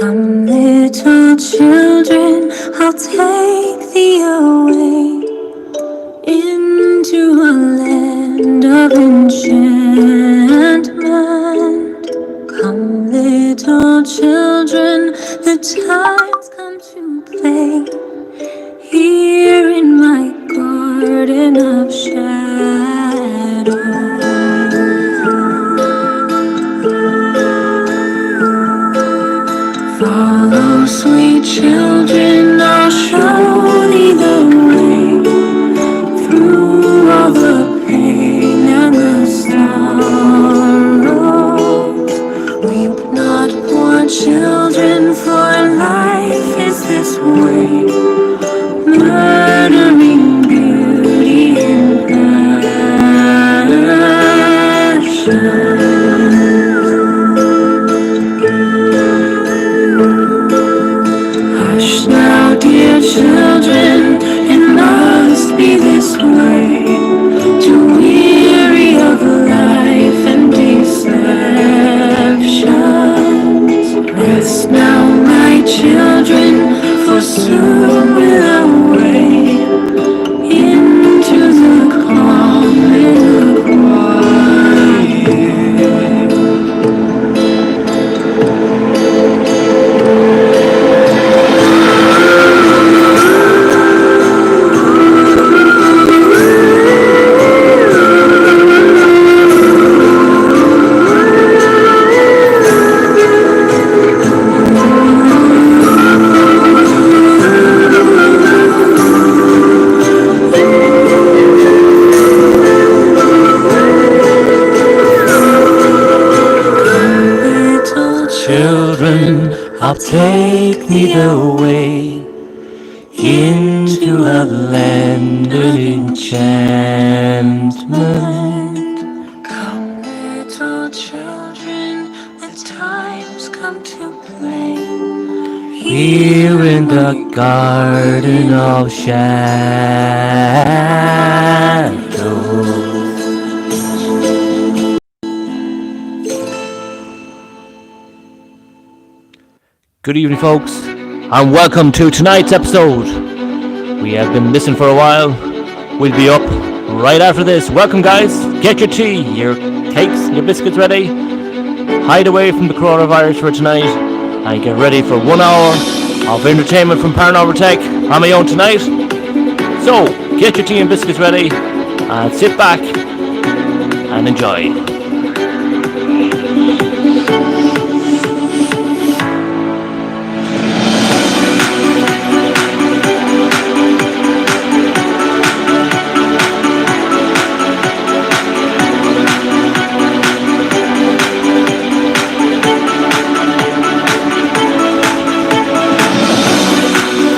Come, little children, I'll take thee away into a land of enchantment. Come, little children, the time's come to play here in my garden of shadows. Follow, sweet children, I'll show thee the way through all the pain and the sorrows. Weep not, poor children, for life is this way, murdering beauty and passion. Hush now, dear children, it must be this way, too weary of life and deceptions. Rest now, my children, for soon we'll away into the calm and the quiet. I'll take thee away into a land of enchantment. Come, little children, the time's come to play here in the garden of shadows. Good evening, folks, and welcome to tonight's episode. We have been missing for a while. We'll be up right after this. Welcome, guys. Get your tea, your cakes, your biscuits ready. Hide away from the coronavirus for tonight and get ready for 1 hour of entertainment from Paranormal Tech on my own tonight. So, get your tea and biscuits ready and sit back and enjoy.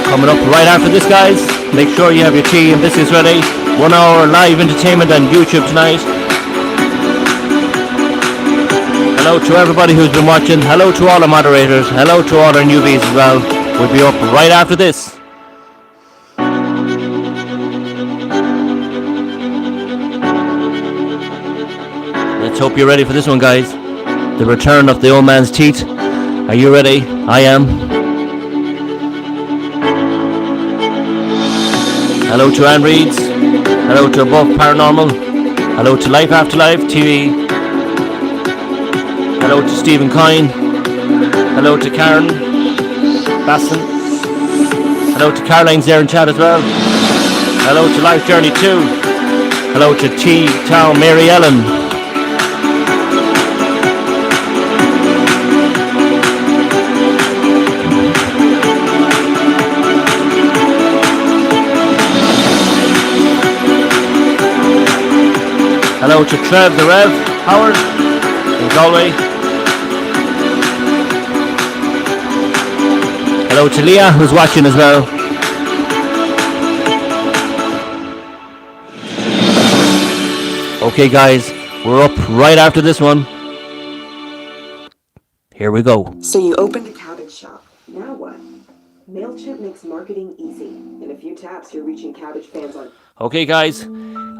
Coming up right after this, guys, make sure you have your tea and biscuits ready. 1 hour live entertainment on YouTube tonight. Hello to everybody who's been watching. Hello to all the moderators. Hello to all our newbies as well. We'll be up right after this. Let's hope you're ready for this one, guys. The return of the old man's teeth. Are you ready? I am. Hello to Anne Reeds. Hello to Above Paranormal. Hello to Life After Life TV. Hello to Stephen Coyne. Hello to Karen Basson. Hello to Caroline's there in chat as well. Hello to Life Journey 2. Hello to T-Town Mary Ellen. Hello to Trev the Rev Howard in Galway. Hello to Leah, who's watching as well. Okay, guys, we're up right after this one. Here we go. So you opened a cabbage shop. Now what? MailChimp makes marketing easy. In a few taps, you're reaching cabbage fans on... Okay, guys,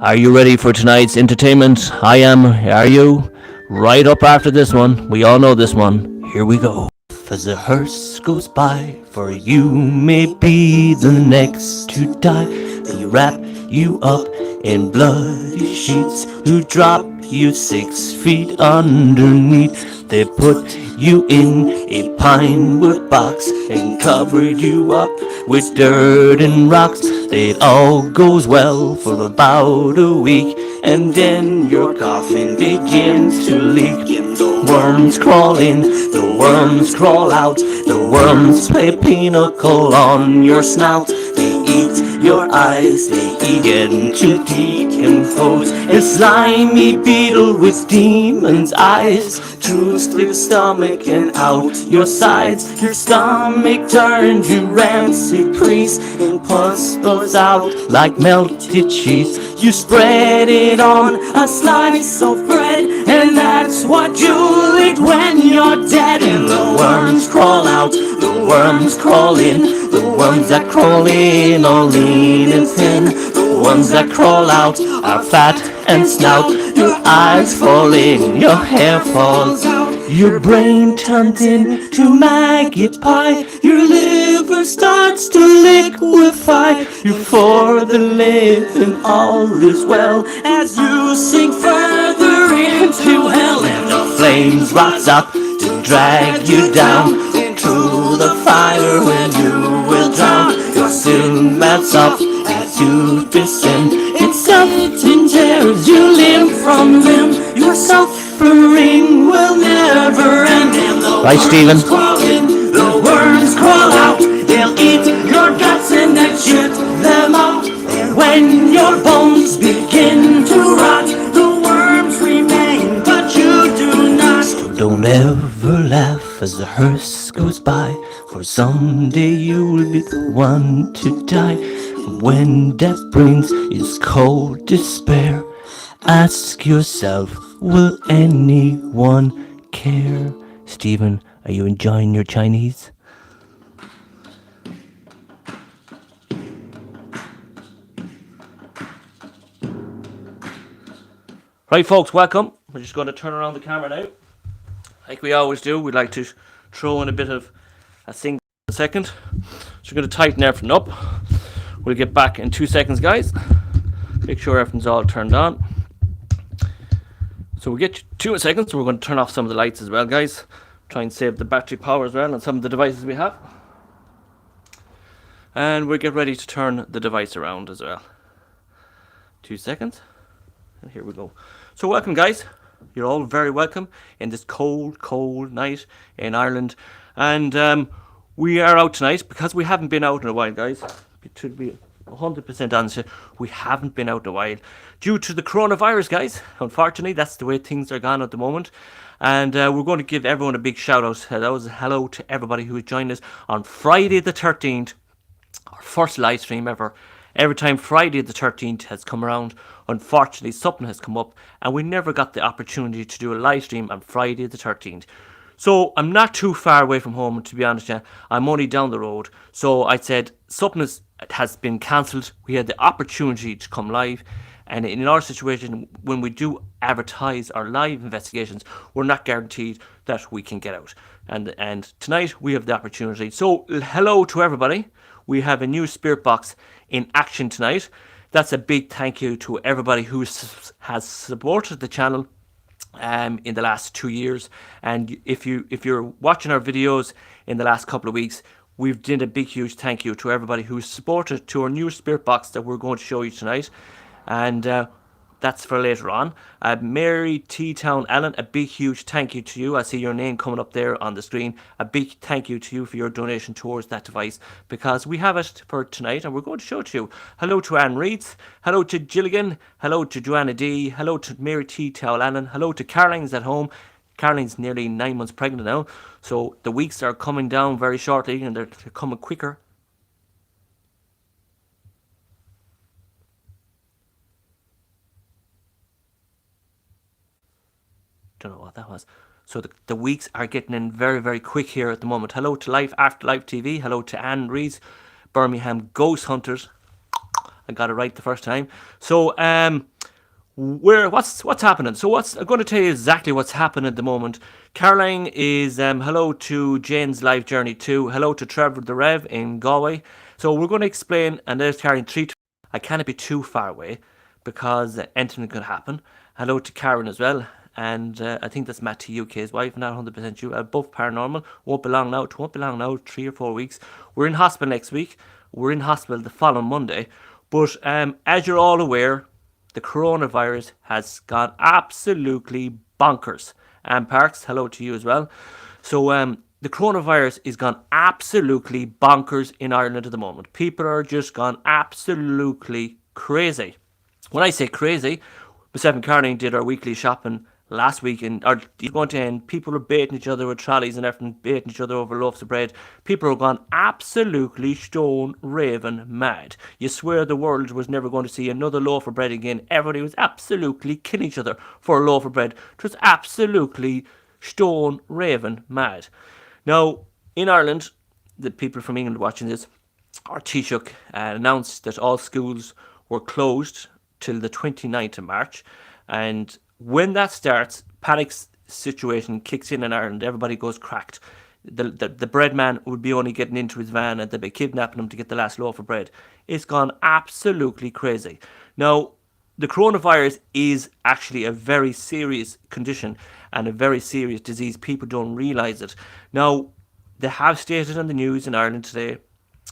are you ready for tonight's entertainment? I am. Are you? Right up after this one. We all know this one. Here we go. laugh as a hearse goes by, for you may be the next to die. They wrap you up in bloody sheets, who drop you 6 feet underneath. They put you in a pine wood box and covered you up with dirt and rocks. It all goes well for about a week, and then your coffin begins to leak. The worms crawl in, the worms crawl out, the worms play pinochle on your snout. They eat your eyes, they eat into decompose. A slimy beetle with demon's eyes through your stomach and out your sides. Your stomach turns you rancid priest, and pus goes out like melted cheese. You spread it on a slice of bread, and that's what you'll eat when you're dead. And the worms crawl out, the worms crawl in, the worms that crawl in are lean and thin. The ones that crawl out are fat and snout. Your eyes fall in, your hair falls out, your brain turns into maggot pie, your liver starts to liquefy. You're for the living, all is well, as you sink further into hell. And the flames rise up to drag you down through the fire, when you will drown. Your sin melts off as you descend. It's something tears you limb from limb. Your suffering will never end. And the right, Stephen. The worms crawl out. They'll eat your guts and then shit them out. And when your bones begin to rot, the worms remain, but you do not. So don't ever laugh as the hearse goes by, for someday you'll be the one to die. When death brings its cold despair, ask yourself, will anyone care? Stephen, are you enjoying your Chinese? Right, folks, welcome. We're just going to turn around the camera now. Like we always do, we'd like to throw in a bit of a thing for a second. So we're going to tighten everything up. We'll get back in 2 seconds, guys. Make sure everything's all turned on. So we'll get 2 seconds. We're going to turn off some of the lights as well, guys. Try and save the battery power as well on some of the devices we have. And we'll get ready to turn the device around as well. 2 seconds. And here we go. So welcome, guys. You're all very welcome in this cold, cold night in Ireland. And we are out tonight because we haven't been out in a while, guys. To be 100% honest, we haven't been out in a while due to the coronavirus, guys. Unfortunately, that's the way things are gone at the moment. And we're going to give everyone a big shout out. Hello to everybody who has joined us on Friday the 13th, our first live stream ever. Every time Friday the 13th has come around, unfortunately something has come up and we never got the opportunity to do a live stream on Friday the 13th. So I'm not too far away from home, to be honest. I'm only down the road. So I said something has been cancelled. We had the opportunity to come live. And in our situation, when we do advertise our live investigations, we're not guaranteed that we can get out. And tonight we have the opportunity. So hello to everybody. We have a new spirit box in action tonight. That's a big thank you to everybody who has supported the channel in the last 2 years. And if you're watching our videos in the last couple of weeks, we've done a big huge thank you to everybody who's supported to our new spirit box that we're going to show you tonight. And that's for later on. Mary T Town Allen, a big huge thank you to you. I see your name coming up there on the screen. A big thank you to you for your donation towards that device, because we have it for tonight and we're going to show it to you. Hello to Anne Reeds. Hello to Gilligan. Hello to Joanna D. Hello to Mary T Town Allen. Hello to Caroline's at home. Caroline's nearly 9 months pregnant now, so the weeks are coming down very shortly and they're coming quicker. Don't know what that was. So the weeks are getting in very, very quick here at the moment. Hello to Life After Life TV. Hello to Anne Rees, Birmingham Ghost Hunters. I got it right the first time. So What's happening? So I'm going to tell you exactly what's happening at the moment. Caroline is hello to Jane's life journey too. Hello to Trevor the Rev in Galway. So we're going to explain, and there's Caroline three. I can't be too far away because anything could happen. Hello to Karen as well, and I think that's Matt to UK's wife. Not 100% sure. Both paranormal. Won't be long now. It won't be long now. 3 or 4 weeks. We're in hospital next week. We're in hospital the following Monday. But as you're all aware, the coronavirus has gone absolutely bonkers. And Parks, hello to you as well. So the coronavirus is gone absolutely bonkers in Ireland at the moment. People are just gone absolutely crazy. When I say crazy, myself and Caroline did our weekly shopping last week, and or going to end. People are baiting each other with trolleys and everything, baiting each other over loaves of bread. People are gone absolutely stone raving mad. You swear the world was never going to see another loaf of bread again. Everybody was absolutely killing each other for a loaf of bread. It was absolutely stone raving mad. Now, in Ireland, the people from England watching this, our Taoiseach announced that all schools were closed till the 29th of March. And when that starts, panic situation kicks in Ireland. Everybody goes cracked. The bread man would be only getting into his van and they'd be kidnapping him to get the last loaf of bread. It's gone absolutely crazy. Now, the coronavirus is actually a very serious condition and a very serious disease. People don't realise it. Now, they have stated on the news in Ireland today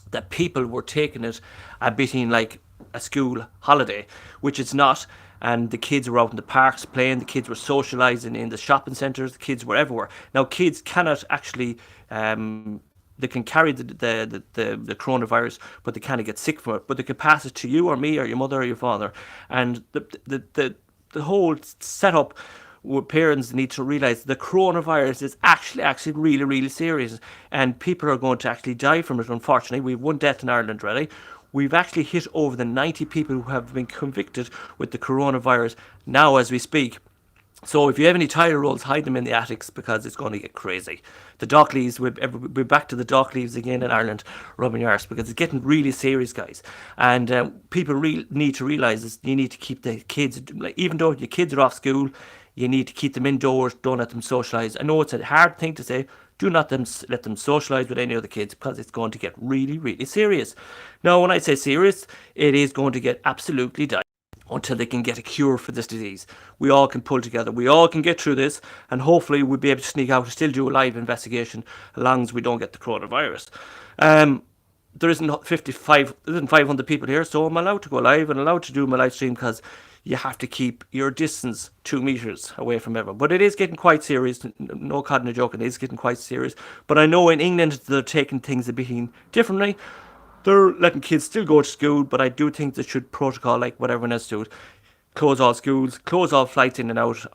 that people were taking it a bit in like a school holiday, which it's not. And the kids were out in the parks playing, the kids were socialising in the shopping centres, the kids were everywhere. Now, kids cannot actually, they can carry the coronavirus, but they can't get sick from it. But they can pass it to you or me or your mother or your father. And the whole setup, parents need to realise the coronavirus is actually really serious, and people are going to actually die from it. Unfortunately, we've one death in Ireland already. We've actually hit over the 90 people who have been convicted with the coronavirus now as we speak. So if you have any tire rolls, hide them in the attics because it's going to get crazy. The dock leaves, we're back to the dock leaves again in Ireland, rubbing your arse because it's getting really serious, guys. And people need to realise is you need to keep the kids, like, even though your kids are off school, you need to keep them indoors, don't let them socialise. I know it's a hard thing to say, do not let them socialise with any other kids because it's going to get really serious. Now, when I say serious, it is going to get absolutely dire until they can get a cure for this disease. We all can pull together. We all can get through this, and hopefully we'll be able to sneak out and still do a live investigation as long as we don't get the coronavirus. There isn't 500 people here, so I'm allowed to go live and allowed to do my live stream because you have to keep your distance 2 meters away from everyone. But it is getting quite serious. No cod in a joke, it is getting quite serious. But I know in England they're taking things a bit differently. They're letting kids still go to school, but I do think they should protocol like what everyone else do. Close all schools, close all flights in and out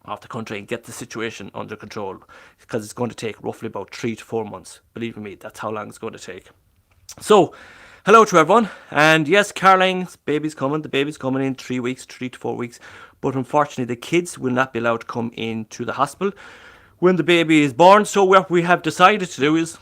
of the country and get the situation under control. Because it's going to take roughly about 3 to 4 months. Believe me, that's how long it's going to take. So, hello to everyone. And yes, Caroline's baby's coming. The baby's coming in 3 weeks, 3 to 4 weeks. But unfortunately, the kids will not be allowed to come into the hospital when the baby is born. So what we have decided to do is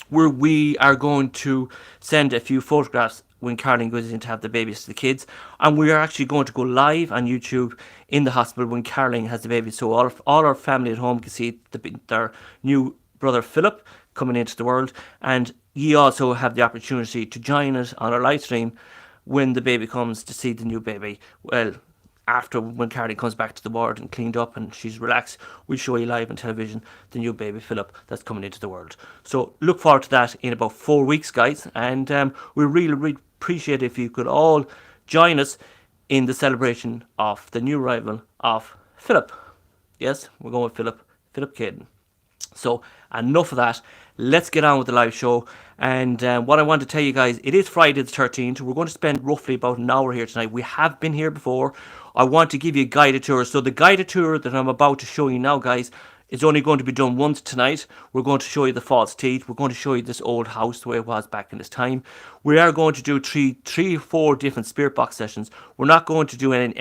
we are going to send a few photographs when Caroline goes in to have the babies to the kids, and we are actually going to go live on YouTube in the hospital when Caroline has the baby, so all our family at home can see their new brother Philip coming into the world, and you also have the opportunity to join us on our live stream when the baby comes to see the new baby. Well, after when Caroline comes back to the ward and cleaned up and she's relaxed, we'll show you live on television the new baby Philip that's coming into the world. So look forward to that in about 4 weeks, guys, and we really appreciate if you could all join us in the celebration of the new arrival of Philip. Yes, we're going with Philip Caden. So enough of that. Let's get on with the live show. And what I want to tell you guys, it is Friday the 13th. We're going to spend roughly about an hour here tonight. We have been here before. I want to give you a guided tour. So the guided tour that I'm about to show you now, guys, is only going to be done once tonight. We're going to show you the false teeth. We're going to show you this old house the way it was back in this time. We are going to do three or four different spirit box sessions. We're not going to do any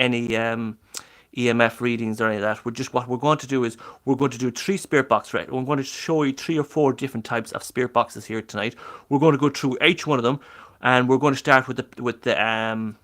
EMF readings or any of that. What we're going to do is we're going to do 3 spirit box readings. We're going to show you 3 or 4 different types of spirit boxes here tonight. We're going to go through each one of them, and we're going to start with the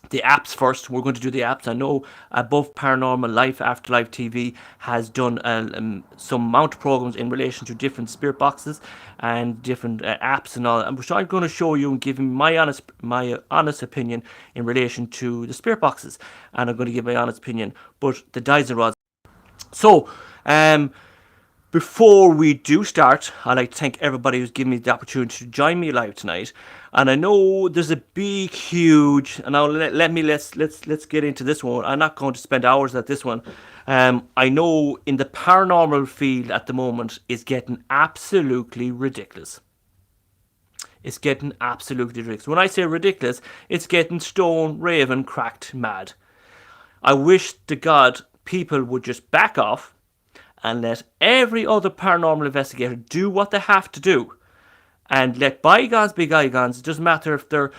the apps first. We're going to do the apps. I know Above Paranormal Life Afterlife TV has done some mount programs in relation to different spirit boxes and different apps and all. And so I'm going to show you and give you my honest opinion in relation to the spirit boxes, and I'm going to give my honest opinion. But the dies and rods. So, before we do start, I'd like to thank everybody who's given me the opportunity to join me live tonight. And I know there's a big, huge. And now let's get into this one. I'm not going to spend hours at this one. I know in the paranormal field at the moment is getting absolutely ridiculous. It's getting absolutely ridiculous. When I say ridiculous, it's getting stone raving cracked mad. I wish to God people would just back off and let every other paranormal investigator do what they have to do, and let bygones be bygones. It doesn't matter if they're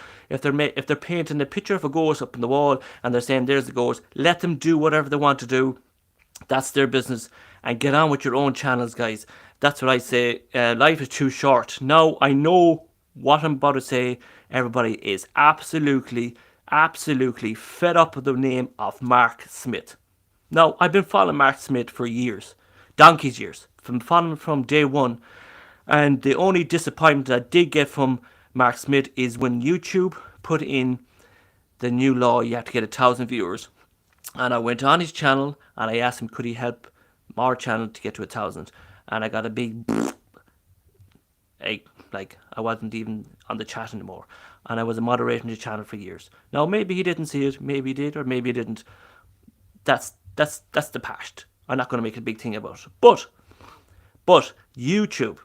painting a picture of a ghost up on the wall and they're saying there's the ghost. Let them do whatever they want to do. That's their business, and get on with your own channels, guys. That's what I say. Life is too short. Now I know what I'm about to say. Everybody is absolutely fed up with the name of Mark Smith. Now, I've been following Mark Smith for years, donkey's years, from following him from day one. And the only disappointment I did get from Mark Smith is when YouTube put in the new law, you have to get 1,000 viewers. And I went on his channel and I asked him, could he help our channel to get to 1,000? And I got a big, like I wasn't even on the chat anymore. And I was moderating the channel for years. Now, maybe he didn't see it, maybe he did, or maybe he didn't. That's the past. I'm not going to make a big thing about it. But YouTube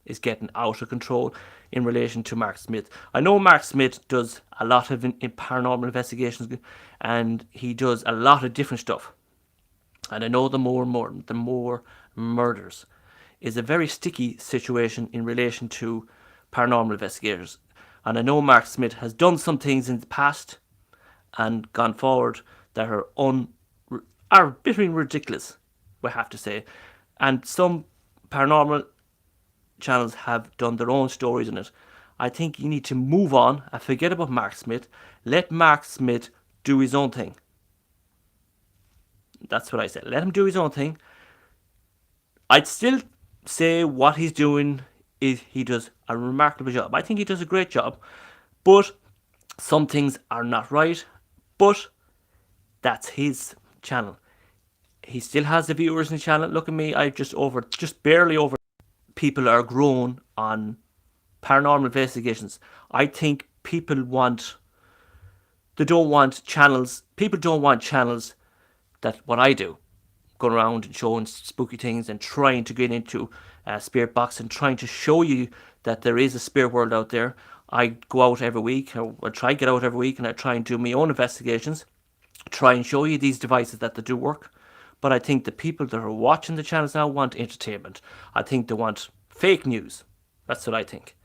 is getting out of control in relation to Mark Smith. I know Mark Smith does a lot of in paranormal investigations, and he does a lot of different stuff. And I know the more murders is a very sticky situation in relation to paranormal investigators. And I know Mark Smith has done some things in the past and gone forward that are bitterly ridiculous, we have to say. And some paranormal channels have done their own stories in it. I think you need to move on and forget about Mark Smith. Let Mark Smith do his own thing. That's what I said. Let him do his own thing. I'd still say what he's doing is he does a remarkable job. I think he does a great job. But some things are not right. But that's his channel. He still has the viewers in the channel. Look at me, I've just barely over. People are grown on paranormal investigations. I think people don't want channels that what I do, going around and showing spooky things and trying to get into spirit box and trying to show you that there is a spirit world out there. I go out every week, or I try to get out every week, and I try and do my own investigations, try and show you these devices that they do work. But I think the people that are watching the channels now want entertainment. I think they want fake news. That's what I think.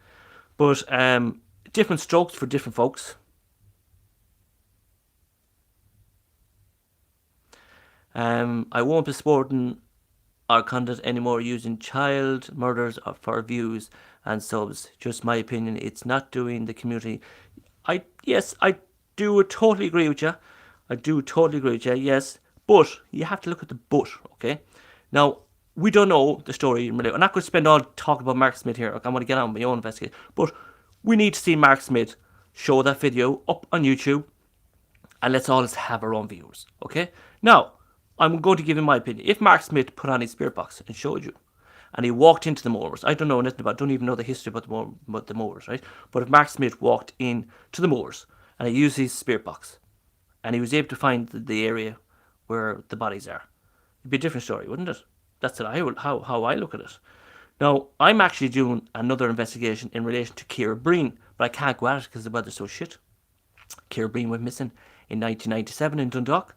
But different strokes for different folks. I won't be supporting our content anymore using child murders for views and subs. Just my opinion. It's not doing the community. I do totally agree with you. Yes. But you have to look at the but, okay? Now, we don't know the story. I'm not going to spend all talking about Mark Smith here. I'm going to get on with my own investigation. But we need to see Mark Smith show that video up on YouTube, and let's all have our own viewers, okay? Now, I'm going to give you my opinion. If Mark Smith put on his spirit box and showed you, and he walked into the moors, I don't know nothing about, don't even know the history about the moors, right? But if Mark Smith walked in to the moors and he used his spirit box, and he was able to find the area where the bodies are, it'd be a different story, wouldn't it? That's how I look at it. Now, I'm actually doing another investigation in relation to Ciara Breen, but I can't go at it because the weather's so shit. Ciara Breen went missing in 1997 in Dundalk.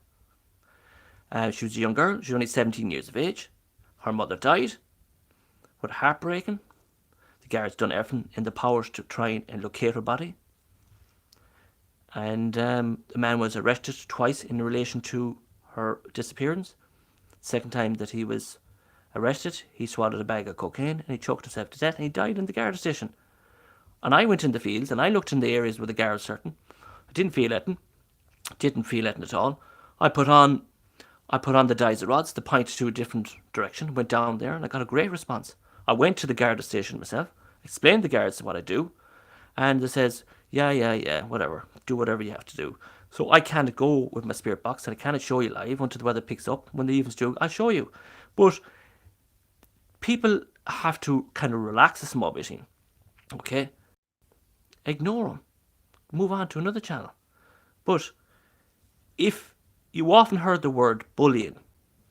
She was a young girl. She was only 17 years of age. Her mother died. What heartbreaking. The guards done everything in the powers to try and locate her body. And the man was arrested twice in relation to her disappearance. Second time that he was arrested, he swallowed a bag of cocaine and he choked himself to death and he died in the guard station. And I went in the fields and I looked in the areas where the guards certain. I didn't feel anything. Didn't feel it at all. I put on the dies rods, the point to a different direction, went down there, and I got a great response. I went to the Garda station myself, explained to the guards what I do, and they says, yeah, whatever, do whatever you have to do. So I can't go with my spirit box, and I can't show you live until the weather picks up. When the evens do, I'll show you. But people have to kind of relax a small bit, okay? Ignore them. Move on to another channel. But if you often heard the word bullying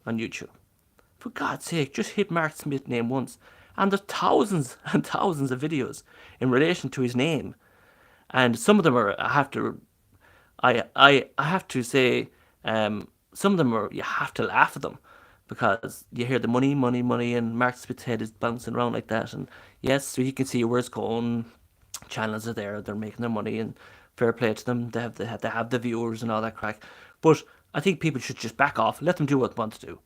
on YouTube, for God's sake, just hit Mark Smith's name once. And there's thousands and thousands of videos in relation to his name. And some of them are, I have to say, some of them are, you have to laugh at them. Because you hear the money, money, money, and Mark Smith's head is bouncing around like that. And yes, so you can see where it's going. Channels are there, they're making their money, and fair play to them. They have the viewers and all that crack. But I think people should just back off, let them do what they want to do,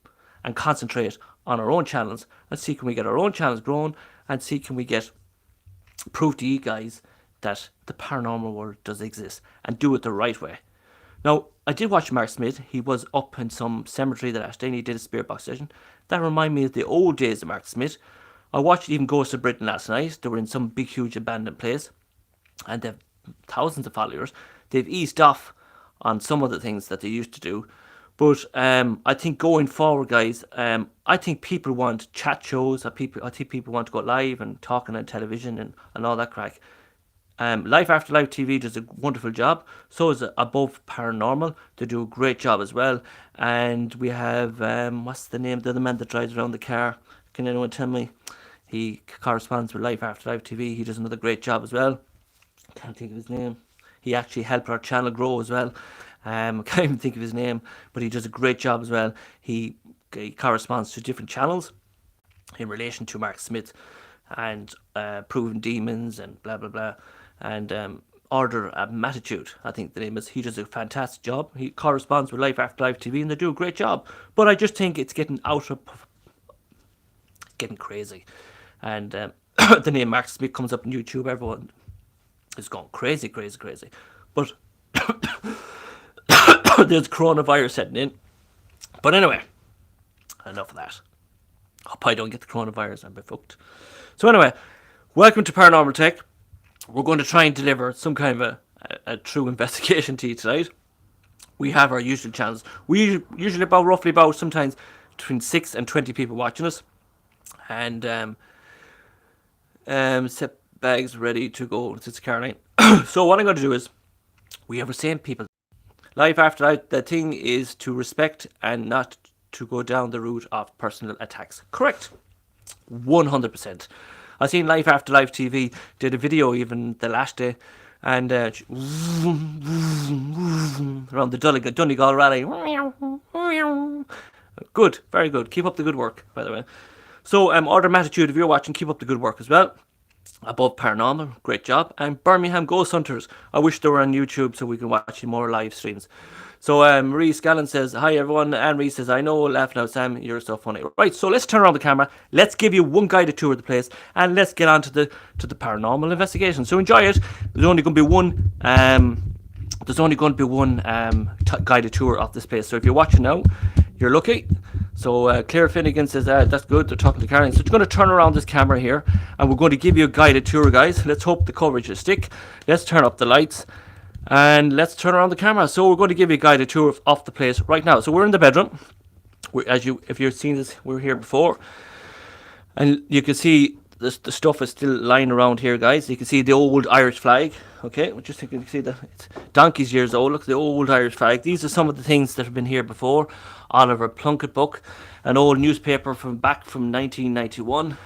and concentrate on our own channels and see can we get our own channels grown, and see can we get prove to you guys that the paranormal world does exist, and do it the right way. Now, I did watch Mark Smith. He was up in some cemetery the last day and he did a spirit box session. That reminded me of the old days of Mark Smith. I watched even Ghosts of Britain last night. They were in some big, huge abandoned place. And they have thousands of followers. They've eased off on some of the things that they used to do. But I think going forward, guys, I think people want chat shows. I think people want to go live and talking on television and all that crack. Life After Life TV does a wonderful job. So is Above Paranormal. They do a great job as well. And we have, what's the name of the other man that drives around the car? Can anyone tell me? He corresponds with Life After Life TV. He does another great job as well. Can't think of his name. He actually helped our channel grow as well. Can't even think of his name, but he does a great job as well. He corresponds to different channels in relation to Mark Smith and Proven Demons and blah blah blah. And Order of Matitude, I think the name is. He does a fantastic job. He corresponds with Life After Life TV, and they do a great job. But I just think it's getting getting crazy. And the name Mark Smith comes up on YouTube, everyone is going crazy. But there's coronavirus setting in. But anyway, enough of that. Hope I don't get the coronavirus, I'm a bit fucked. So anyway, welcome to Paranormal Tech. We're going to try and deliver some kind of a true investigation to you tonight. We have our usual channels. We usually roughly about sometimes between 6 and 20 people watching us. And set bags ready to go. It's Caroline. So what I'm going to do is, we have the same people. Life After Life, the thing is to respect and not to go down the route of personal attacks. Correct. 100%. I seen Life After Life TV did a video even the last day, and around the Donegal rally. Good, very good. Keep up the good work, by the way. So, Order of Matitude, if you're watching, keep up the good work as well. Above Paranormal, great job. And Birmingham Ghost Hunters, I wish they were on YouTube so we can watch more live streams. So Marie Scallon says, hi everyone. Anne Marie says, I know, laughing out, Sam, you're so funny. Right, so let's turn around the camera. Let's give you one guided tour of the place, and let's get on to the paranormal investigation. So enjoy it. There's only going to be one guided tour of this place. So if you're watching now, you're lucky. So Claire Finnegan says, that's good, they're talking to Karen. So we're going to turn around this camera here, and we're going to give you a guided tour, guys. Let's hope the coverage will stick. Let's turn up the lights, and let's turn around the camera. So we're going to give you a guided tour of the place right now. So we're in the bedroom. If you've seen this, we were here before. And you can see the stuff is still lying around here, guys. You can see the old Irish flag. Okay, just you can see that it's donkey's years old. Look, the old Irish flag. These are some of the things that have been here before. Oliver Plunkett book, an old newspaper from 1991.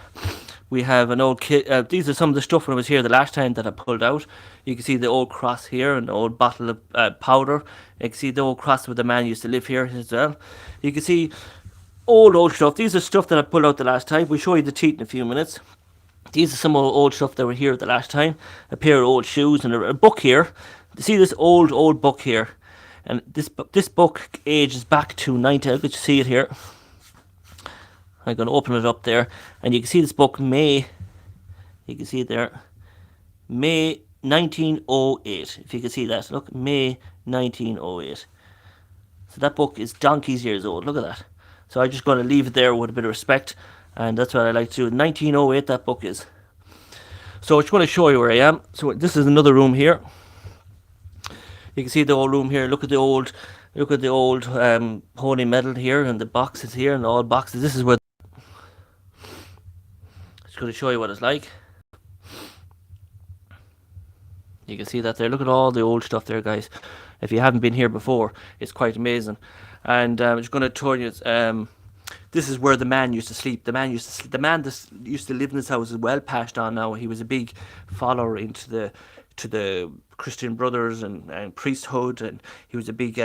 We have an old kit. These are some of the stuff when I was here the last time that I pulled out. You can see the old cross here, and the old bottle of powder. You can see the old cross where the man used to live here as well. You can see old stuff. These are stuff that I pulled out the last time. We'll show you the teeth in a few minutes. These are some old stuff that were here the last time. A pair of old shoes and a book here. See this old book here. And this book ages back to 19... I could see it here. I'm going to open it up there. And you can see this book, you can see it there, May 1908. If you can see that, look, May 1908. So that book is donkey's years old. Look at that. So I'm just going to leave it there with a bit of respect, and that's what I like to do. 1908, that book is. So I'm just going to show you where I am. So this is another room here. You can see the old room here. Look at the old holy medal here, and the boxes here, and all boxes. This is where. Just going to show you what it's like. You can see that there. Look at all the old stuff there, guys. If you haven't been here before, it's quite amazing. And I'm just going to tell you, this is where the man used to sleep. The man that used to live in this house is well passed on now. He was a big follower into the Christian brothers and priesthood, and he was a big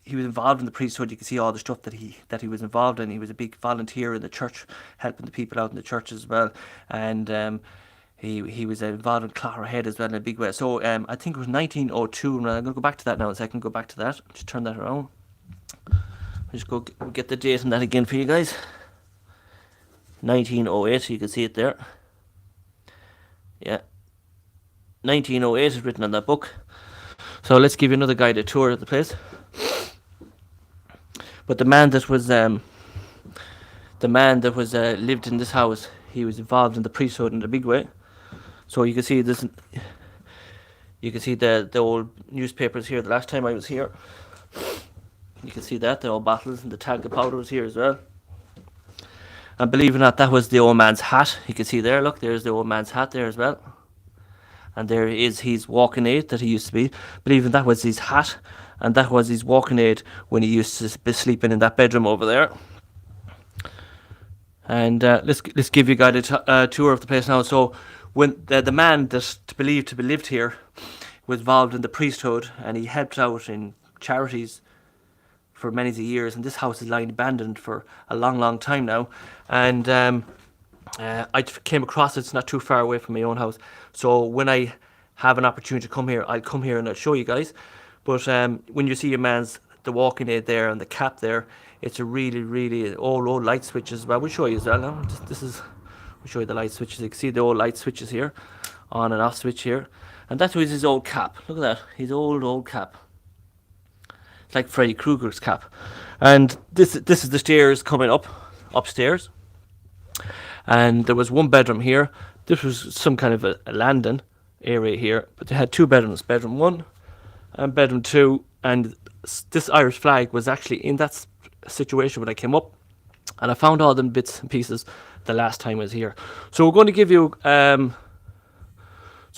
he was involved in the priesthood. You can see all the stuff that he was involved in. He was a big volunteer in the church, helping the people out in the church as well, and he was involved in Clogherhead as well in a big way. So I think it was 1902, and I'm going to go back to that now in a second. Go back to that. Just turn that around. I'll just go get the date on that again for you guys. 1908, you can see it there. Yeah. 1908 is written on that book. So let's give you another guided tour of the place. But the man that was lived in this house, he was involved in the priesthood in a big way. So you can see this. You can see the old newspapers here. The last time I was here, you can see that the old bottles and the tag of powder was here as well. And believe it or not, that was the old man's hat. You can see there. Look, there's the old man's hat there as well. And there is his walking aid that he used to be. Believe it, that was his hat, and that was his walking aid when he used to be sleeping in that bedroom over there. And let's give you a guided tour of the place now. So when the man that's believed to be lived here was involved in the priesthood, and he helped out in charities for many years, and this house is lying abandoned for a long time now. And I came across it. It's not too far away from my own house, so when I have an opportunity to come here, I'll come here and I'll show you guys. But when you see your man's the walking aid there and the cap there, it's a really old light switch as well. We'll show you as well now. We'll show you the light switches. You can see the old light switches here, on and off switch here, and that was his old cap. Look at that, his old cap. It's like Freddy Krueger's cap. And this is the stairs coming upstairs. And there was one bedroom here. This was some kind of a landing area here, but they had two bedrooms, bedroom 1 and bedroom 2, and this Irish flag was actually in that situation when I came up, and I found all them bits and pieces the last time I was here. So we're going to give you so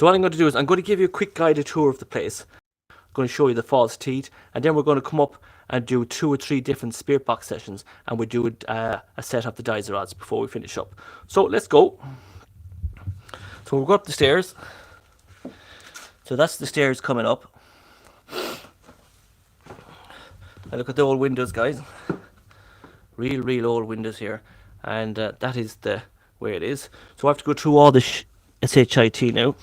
what I'm going to do is I'm going to give you a quick guided tour of the place. I'm going to show you the false teeth, and then we're going to come up and do 2 or 3 different spirit box sessions, and we do a set of the dice rods before we finish up. So let's go. So we'll go up the stairs. So that's the stairs coming up. And look at the old windows, guys. Real old windows here, and that is the way it is. So I have to go through all the SHIT now.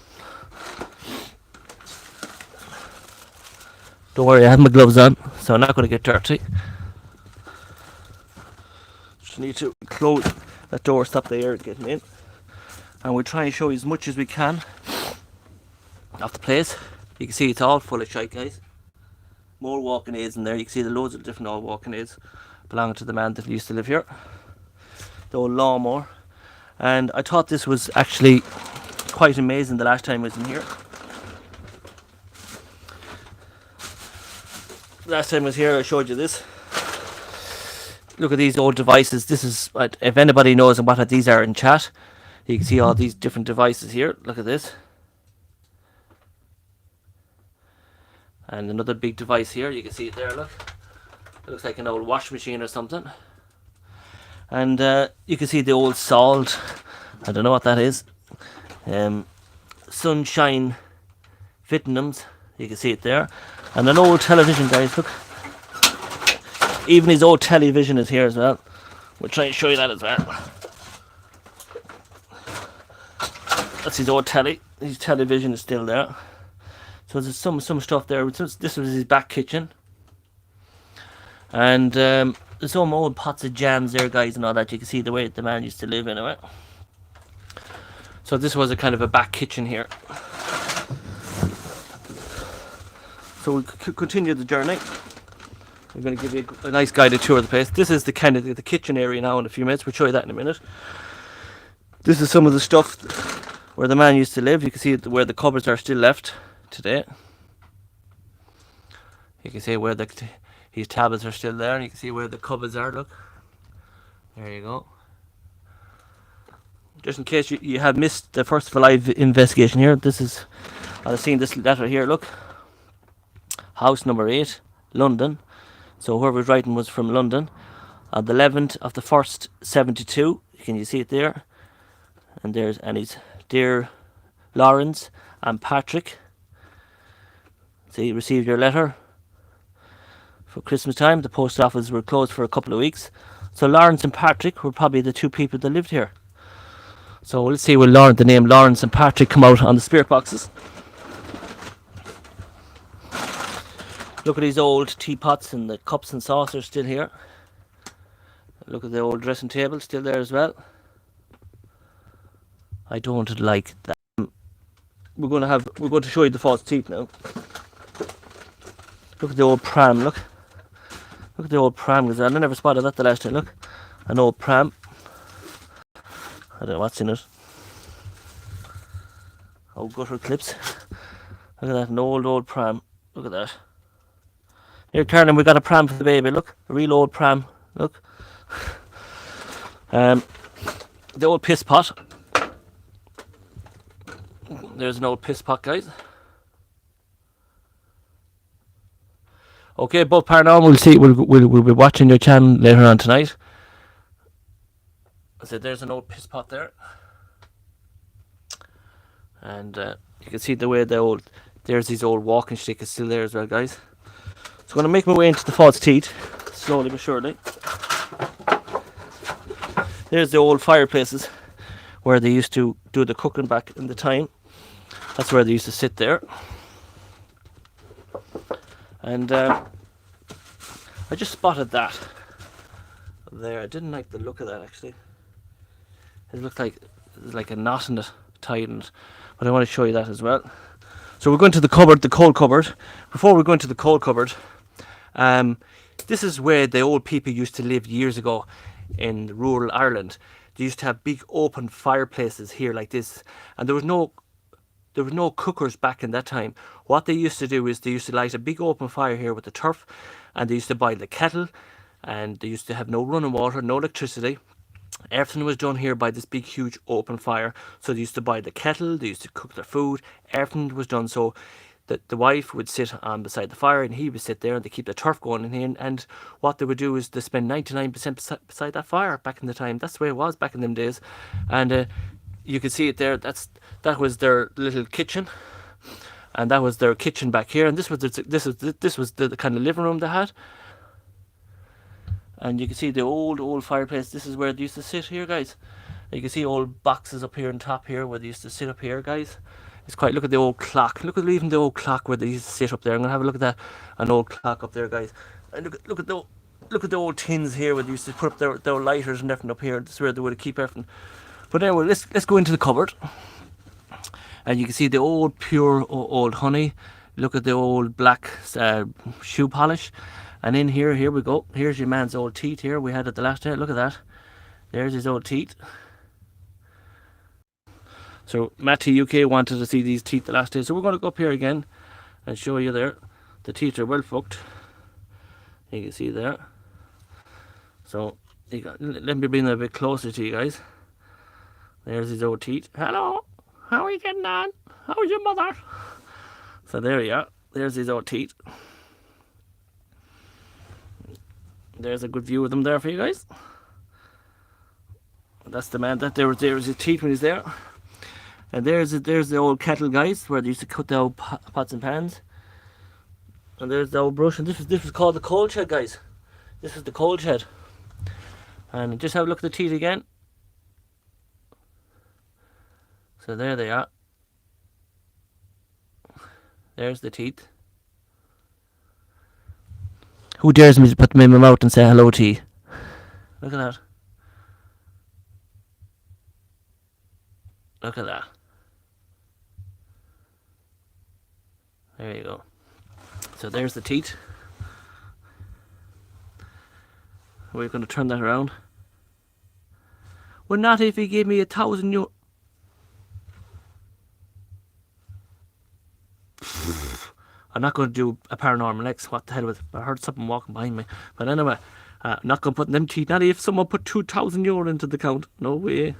Don't worry, I have my gloves on, so I'm not going to get dirty. Just need to close that door, stop the air getting in. And we'll try and show you as much as we can of the place. You can see it's all full of shite, guys. More walking aids in there. You can see the loads of different old walking aids belonging to the man that used to live here. The old lawnmower. And I thought this was actually quite amazing the last time I was in here. Last time I was here, I showed you this. Look at these old devices. This is, if anybody knows what these are in chat, you can see all these different devices here. Look at this. And another big device here. You can see it there, look. It looks like an old washing machine or something. And you can see the old salt. I don't know what that is. Sunshine Vietnams. You can see it there. And an old television, guys, look. Even his old television is here as well. We'll try and show you that as well. That's his old telly. His television is still there. So there's some stuff there. This was his back kitchen. And there's some old pots of jams there, guys, and all that. You can see the way the man used to live anyway. So this was a kind of a back kitchen here. So we'll continue the journey. I'm going to give you a nice guided tour of the place. This is the kind of the kitchen area now in a few minutes. We'll show you that in a minute. This is some of the stuff where the man used to live. You can see where the cupboards are still left today. You can see where his tablets are still there, and you can see where the cupboards are. Look, there you go. Just in case you have missed the first FRI investigation here, this is, I've seen this letter here. Look, house number 8, London. So whoever's writing was from London. On the 11th of the 1st, 72. Can you see it there? And his dear Lawrence and Patrick. See, received your letter for Christmas time. The post office were closed for a couple of weeks. So Lawrence and Patrick were probably the two people that lived here. So let's see will the name Lawrence and Patrick come out on the spirit boxes. Look at these old teapots and the cups and saucers still here. Look at the old dressing table still there as well. I don't like that. We're going to show you the false teeth now. Look at the old pram. Look at the old pram. I never spotted that the last time. Look, an old pram. I don't know what's in it. Old gutter clips. Look at that, an old pram. Look at that. Here, Karen, we got a pram for the baby. Look, a real old pram. Look. The old piss pot. There's an old piss pot, guys. Okay, both paranormal. We'll be watching your channel later on tonight. I said there's an old piss pot there, and you can see the way there's these old walking stick is still there as well, guys. So I'm going to make my way into the false teeth, slowly but surely. There's the old fireplaces where they used to do the cooking back in the time. That's where they used to sit there. And I just spotted that there. I didn't like the look of that, actually. It looked like there's like a knot in it, tied in it. But I want to show you that as well. So we're going to the cupboard, the coal cupboard. Before we go into the coal cupboard, this is where the old people used to live years ago in rural Ireland. They used to have big open fireplaces here like this, and there was no cookers back in that time. What they used to do is they used to light a big open fire here with the turf, and they used to boil the kettle, and they used to have no running water, no electricity. Everything was done here by this big huge open fire. So they used to boil the kettle, they used to cook their food, everything was done. So that the wife would sit on beside the fire and he would sit there, and they keep the turf going in here. And what they would do is they spend 99% beside that fire back in the time. That's the way it was back in them days. And you can see it there. That was their little kitchen, and that was their kitchen back here. And this was the kind of living room they had. And you can see the old fireplace. This is where they used to sit here, guys. You can see old boxes up here on top here where they used to sit up here, guys. It's quite. Look at the old clock. Look at even the old clock where they used to sit up there. I'm gonna have a look at that. An old clock up there, guys. And look at the old tins here where they used to put up their lighters and everything up here. This is where they would keep everything. But anyway, let's go into the cupboard. And you can see the old pure old honey. Look at the old black shoe polish. And in here we go. Here's your man's old teeth here. We had it the last day. Look at that. There's his old teeth. So Matty UK wanted to see these teeth the last day. So we're going to go up here again and show you there. The teeth are well fucked. You can see there. So let me bring them a bit closer to you guys. There's his old teeth. Hello. How are you getting on? How's your mother? So there you are. There's his old teeth. There's a good view of them there for you guys. That's the man. There's his teeth when he's there. And there's the old kettle, guys, where they used to cut the old pots and pans. And there's the old brush. And this was called the coal shed, guys. This is the coal shed. And just have a look at the teeth again. So there they are. There's the teeth. Who dares me to put them in my mouth and say hello to you? Look at that. Look at that. There you go. So there's the teat. We're going to turn that around. Well, not if he gave me 1,000 euro. I'm not going to do a paranormal X. What the hell was it? I heard something walking behind me. But anyway, not going to put them teeth. Not if someone put 2,000 euro into the count. No way.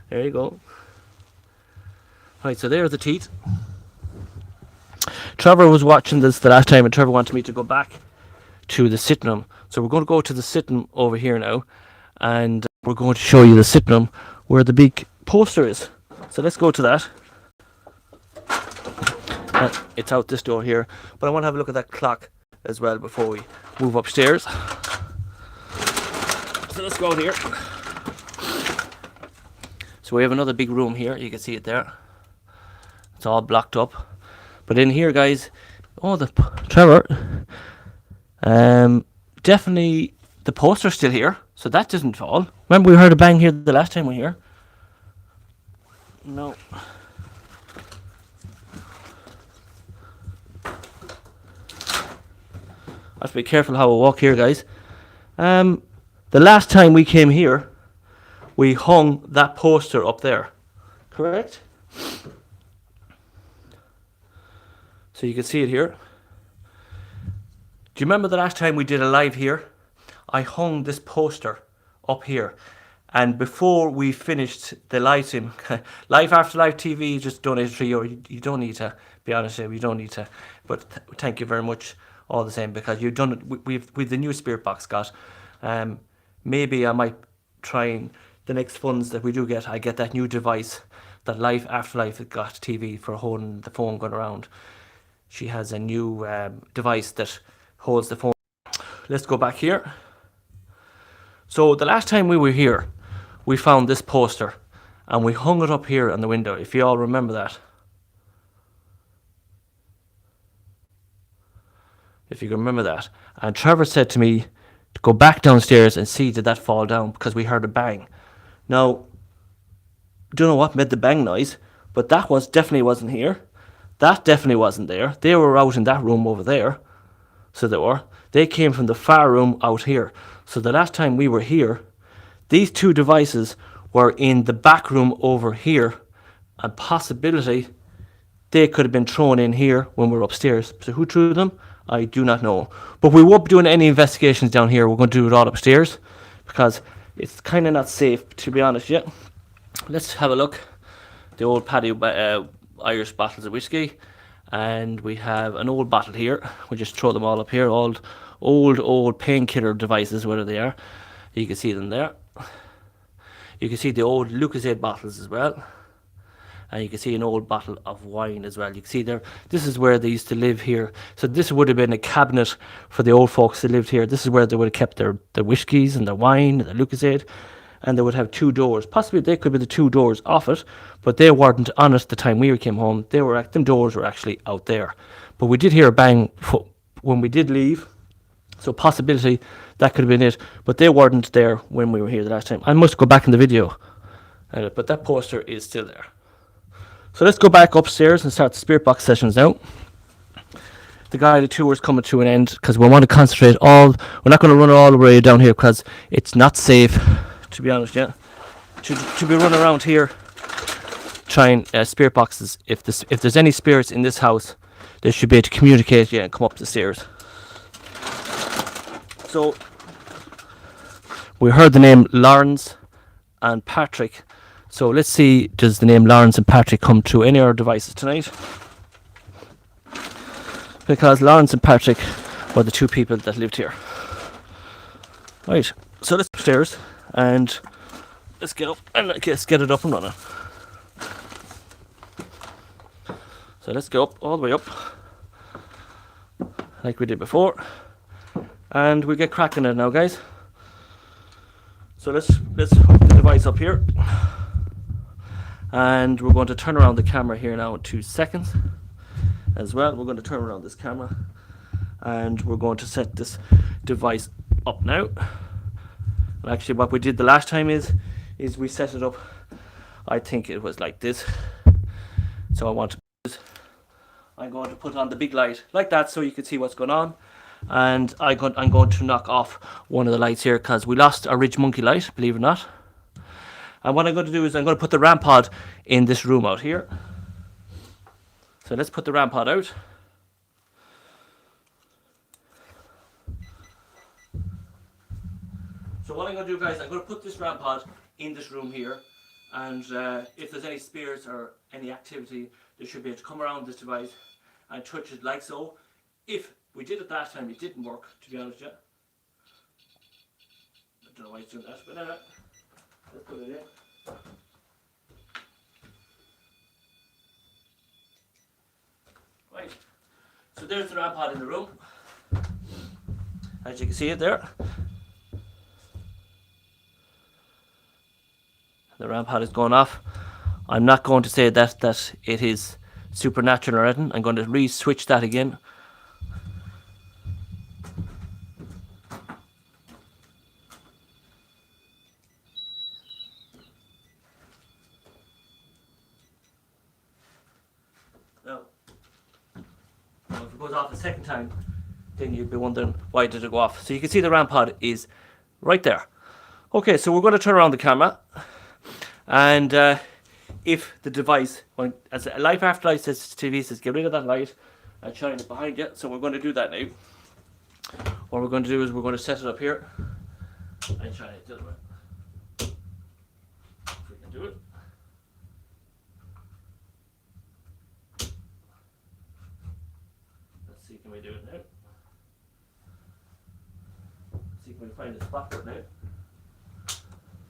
There you go. Right, so there's the teeth. Trevor was watching this the last time, and Trevor wanted me to go back to the sitting room. So we're going to go to the sitting room over here now, and we're going to show you the sitting room where the big poster is. So let's go to that. It's out this door here, but I want to have a look at that clock as well before we move upstairs. So let's go out here. So we have another big room here. You can see it there. It's all blocked up. But in here, guys, oh, the Trevor, definitely the poster's still here, so that doesn't fall. Remember we heard a bang here the last time we were here? No. I have to be careful how I walk here, guys. The last time we came here, we hung that poster up there. Correct? So you can see it here. Do you remember the last time we did a live here? I hung this poster up here. And before we finished the live stream, Live After Live TV just donated €3. You don't need to, be honest with you, you don't need to. But thank you very much all the same, because you've done it with the new Spirit Box got. Maybe I might try and the next funds that we do get, I get that new device that Live After Live got TV for holding the phone going around. She has a new device that holds the phone. Let's go back here. So the last time we were here, we found this poster and we hung it up here on the window, if you all remember that. If you can remember that. And Trevor said to me to go back downstairs and see did that fall down, because we heard a bang. Now, don't know what made the bang noise, but that definitely wasn't here. That definitely wasn't there. They were out in that room over there. So they were. They came from the far room out here. So the last time we were here, these two devices were in the back room over here. And possibility, they could have been thrown in here when we were upstairs. So who threw them? I do not know. But we won't be doing any investigations down here. We're going to do it all upstairs, because it's kind of not safe, to be honest yet. Let's have a look. The old Paddy Irish bottles of whiskey. And we have an old bottle here. We'll just throw them all up here. Old painkiller devices, whether they are. You can see them there. You can see the old Lucozade bottles as well. And you can see an old bottle of wine as well. You can see there, this is where they used to live here. So this would have been a cabinet for the old folks that lived here. This is where they would have kept their whiskies and their wine and the Lucozade. And they would have two doors. Possibly they could be the two doors off it, but they weren't on it the time we came home. Them doors were actually out there. But we did hear a bang when we did leave. So possibility that could have been it. But they weren't there when we were here the last time. I must go back in the video. But that poster is still there. So let's go back upstairs and start the Spirit Box sessions now. The guided tour is coming to an end, because we want to concentrate we're not going to run all the way down here, because it's not safe, to be honest, yeah. To be running around here trying spirit boxes. If there's any spirits in this house, they should be able to communicate and come up the stairs. So we heard the name Lawrence and Patrick. So let's see, does the name Lawrence and Patrick come through any of our devices tonight? Because Lawrence and Patrick were the two people that lived here. Right, so let's go upstairs and let's get up and let's get it up and running. So let's go up, all the way up, like we did before. And we'll get cracking it now, guys. So let's hook the device up here. And we're going to turn around the camera here now in 2 seconds as well. We're going to turn around this camera and we're going to set this device up now. And actually what we did the last time is we set it up, I think it was like this. So I want to I'm going to put on the big light like that so you can see what's going on. And I'm going to knock off one of the lights here because we lost our Ridge Monkey light, believe it or not. And what I'm going to do is I'm going to put the RAM pod in this room out here. So let's put the RAM pod out. So what I'm going to do, guys, I'm going to put this RAM pod in this room here. And if there's any spirits or any activity, they should be able to come around this device and touch it like so. If we did it last time, it didn't work, to be honest with you. I don't know why it's doing that, but anyway, let's put it in. Right, so there's the RAM pod in the room. As you can see it there. The RAM pod is going off. I'm not going to say that it is supernatural or anything. I'm going to re-switch that again. Now, if it goes off a second time, then you'd be wondering why did it go off. So you can see the RAM pod is right there. Okay, so we're going to turn around the camera, and if the device, as a life after light says, TV says, get rid of that light and shine it behind you. So we're going to do that now. What we're going to do is we're going to set it up here and shine it the other way. If we can do it. Let's see, can we do it now? Let's see, can we find a spot for it now?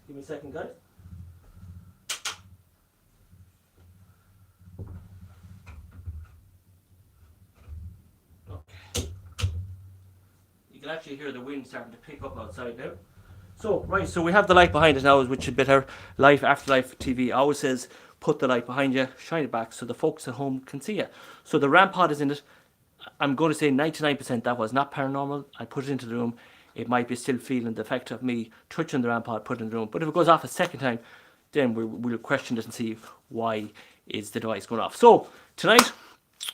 Give me a second, guys. Okay. You can actually hear the wind starting to pick up outside now. So, right, so we have the light behind us now, which is better. Life Afterlife TV always says, put the light behind you, shine it back so the folks at home can see you. So the RAM pod is in it. I'm going to say 99% that was not paranormal. I put it into the room. It might be still feeling the effect of me touching the RAM pod, put it in the room. But if it goes off a second time, then we'll question it and see why is the device going off. So tonight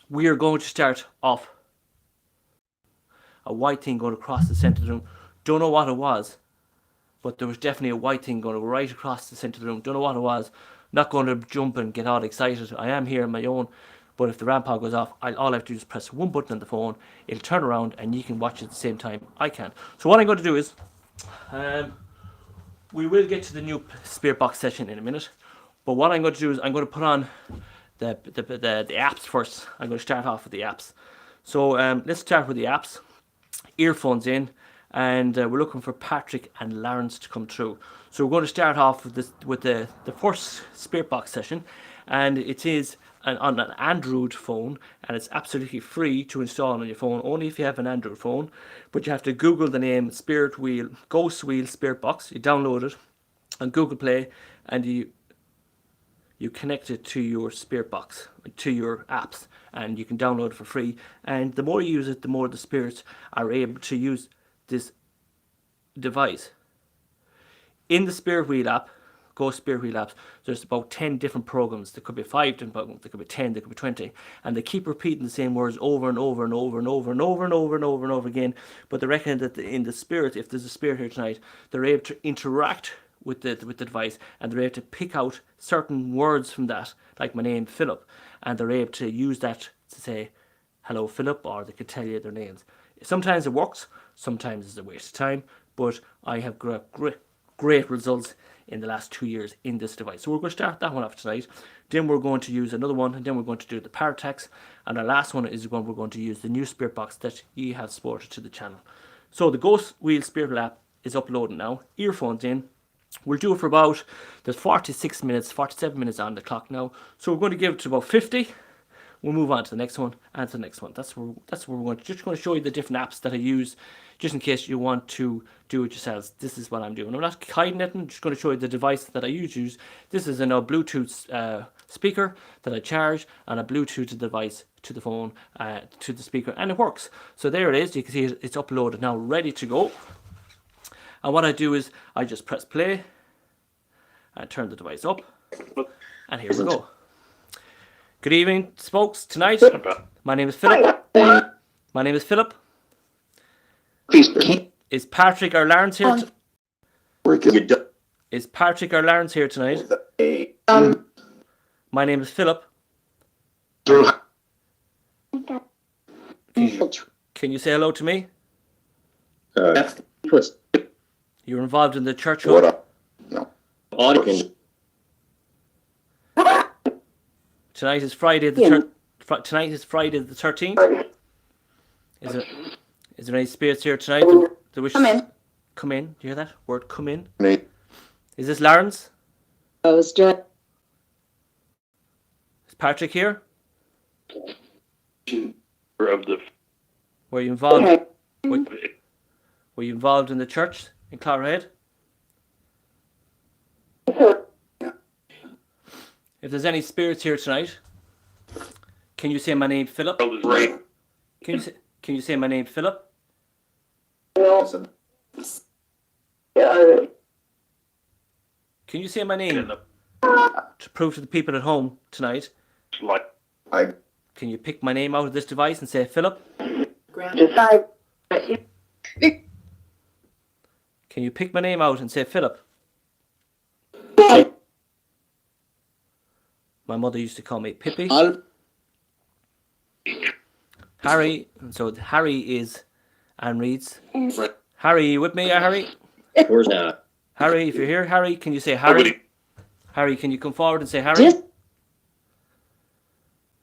we are going to start off a white thing going across the centre of the room. Don't know what it was, but there was definitely a white thing going right across the centre of the room. Don't know what it was. Not going to jump and get all excited. I am here on my own. But if the RAM pod goes off, all I have to do is press one button on the phone. It'll turn around and you can watch it at the same time I can. So what I'm going to do is, we will get to the new spirit box session in a minute. But what I'm going to do is I'm going to put on the apps first. I'm going to start off with the apps. So let's start with the apps. Earphones in, and we're looking for Patrick and Lawrence to come through. So we're going to start off with the first spirit box session, and it is on an Android phone, and it's absolutely free to install on your phone, only if you have an Android phone. But you have to Google the name Spirit Wheel, Ghost Wheel Spirit Box. You download it on Google Play, and you connect it to your Spirit Box, to your apps, and you can download it for free. And the more you use it, the more the spirits are able to use this device. In the Spirit Wheel app, Ghost Spirit Wheel apps, there's about 10 different programs. There could be 5 different programs, there could be 10, there could be 20, and they keep repeating the same words over and over and over and over and over and over and over and over again. But they reckon that in the spirit, if there's a spirit here tonight, they're able to interact with the device, and they're able to pick out certain words from that, like my name Philip, and they're able to use that to say hello Philip, or they could tell you their names. Sometimes it works, sometimes it's a waste of time, but I have great results in the last 2 years in this device. So we're going to start that one off tonight. Then we're going to use another one, and then we're going to do the Paratex, and our last one is when we're going to use the new Spirit Box that you have supported to the channel. So the Ghost Wheel Spirit Wheel app is uploading now. Earphones in. We'll do it for about, there's 46 minutes, 47 minutes on the clock now. So we're going to give it to about 50. We'll move on to the next one and to the next one. That's where we're just going to show you the different apps that I use, just in case you want to do it yourselves. This is what I'm doing. I'm not hiding it. I'm just going to show you the device that I use. This is a Bluetooth speaker that I charge, and a Bluetooth device to the phone, to the speaker, and it works. So there it is. You can see it's uploaded now, ready to go. And what I do is I just press play and turn the device up, and here we go. Good evening, folks. Tonight, my name is Philip. My name is Philip. Is Patrick or Lawrence here? Is Patrick or Lawrence here tonight? My name is Philip. Can you say hello to me? You're involved in the church home? Tonight is Friday the Tonight is Friday the 13th. Is there any spirits here tonight that wish to come in? Do you hear that word? Come in. Is this Lawrence? Is Patrick here? Were you involved? Were you involved in the church in Clogherhead? If there's any spirits here tonight, can you say my name, Philip? Can you say my name, Philip? Can you say my name to prove to the people at home tonight? Can you pick my name out of this device and say Philip? Can you pick my name out and say Philip? My mother used to call me Pippi. Harry. So Harry is Anne Reid's. Harry, you with me, Harry? Where's that? Harry, if you're here, Harry, can you say Harry? Harry, can you come forward and say Harry?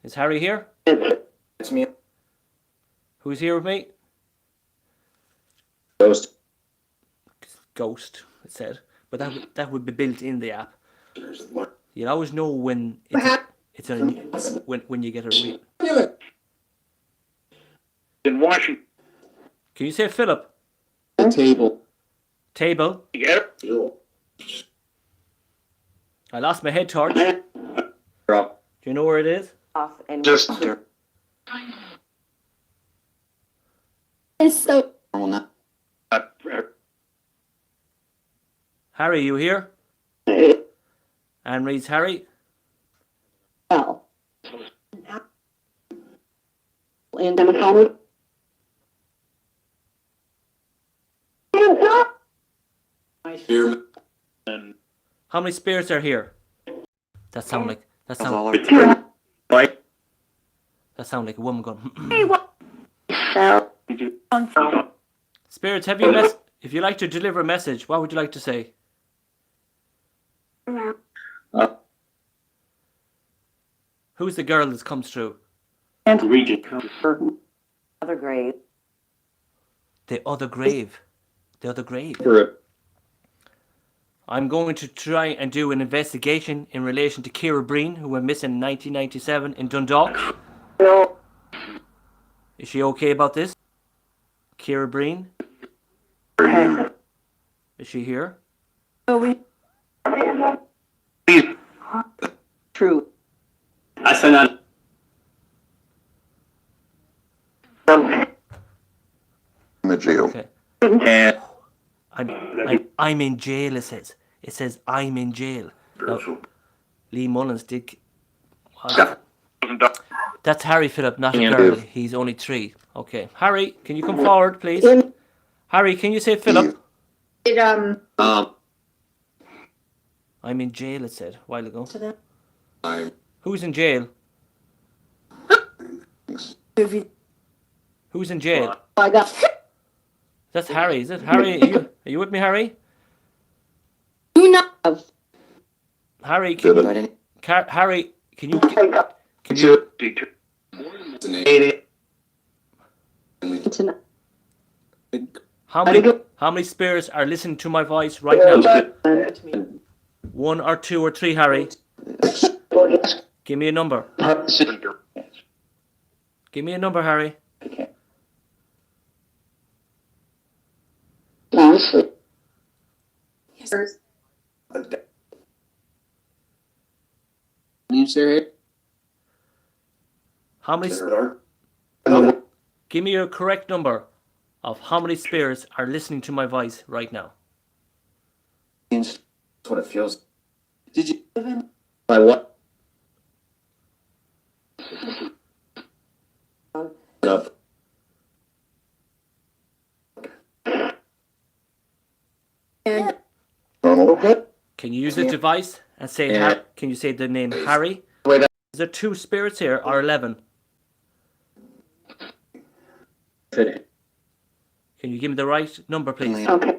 Is Harry here? It's me. Who's here with me? Ghost. Ghost, it said. But that would be built in the app. You'll always know when when you get a real. In Washington. Can you say Philip? The table. Table. Yeah. I lost my head torch. Do Drop. you know where it is? Off and Just It's so Normal Harry, you here? Anne reads Harry. well. And I'm a Here. and How many spirits are here? That sound like Right. a woman going. did you Spirits, if you like to deliver a message, what would you like to say? Who's the girl that comes through? region? other grade. The other grave. The other grave. For it. I'm going to try and do an investigation in relation to Kira Breen, who went missing in 1997 in Dundalk. Is she okay about this? Kira Breen? Is she here? True. I said that. I'm in jail. Okay. And I'm in jail, it says. It says I'm in jail. Now, Lee Mullins did. That's Harry Phillip, not a Yeah. girl. He's only 3. Okay. Harry, can you come forward, please? Harry, can you say Phillip? It I'm in jail, it said a while ago. I'm. Who's in jail? Who's in jail? I got That's Harry, is it? Harry, are you with me, Harry? do not have Harry, can you, Harry, can you to how many spirits are listening to my voice right now? 1 or 2 or 3, Harry. Give me a number. Give me a number, Harry. How many? Give me a correct number of how many spirits are listening to my voice right now. That's what it feels. Did you? By what? And Donald. Can you use the device and say, can you say the name Harry? Wait, Is there 2 spirits here or 11? Can you give me the right number, please? okay.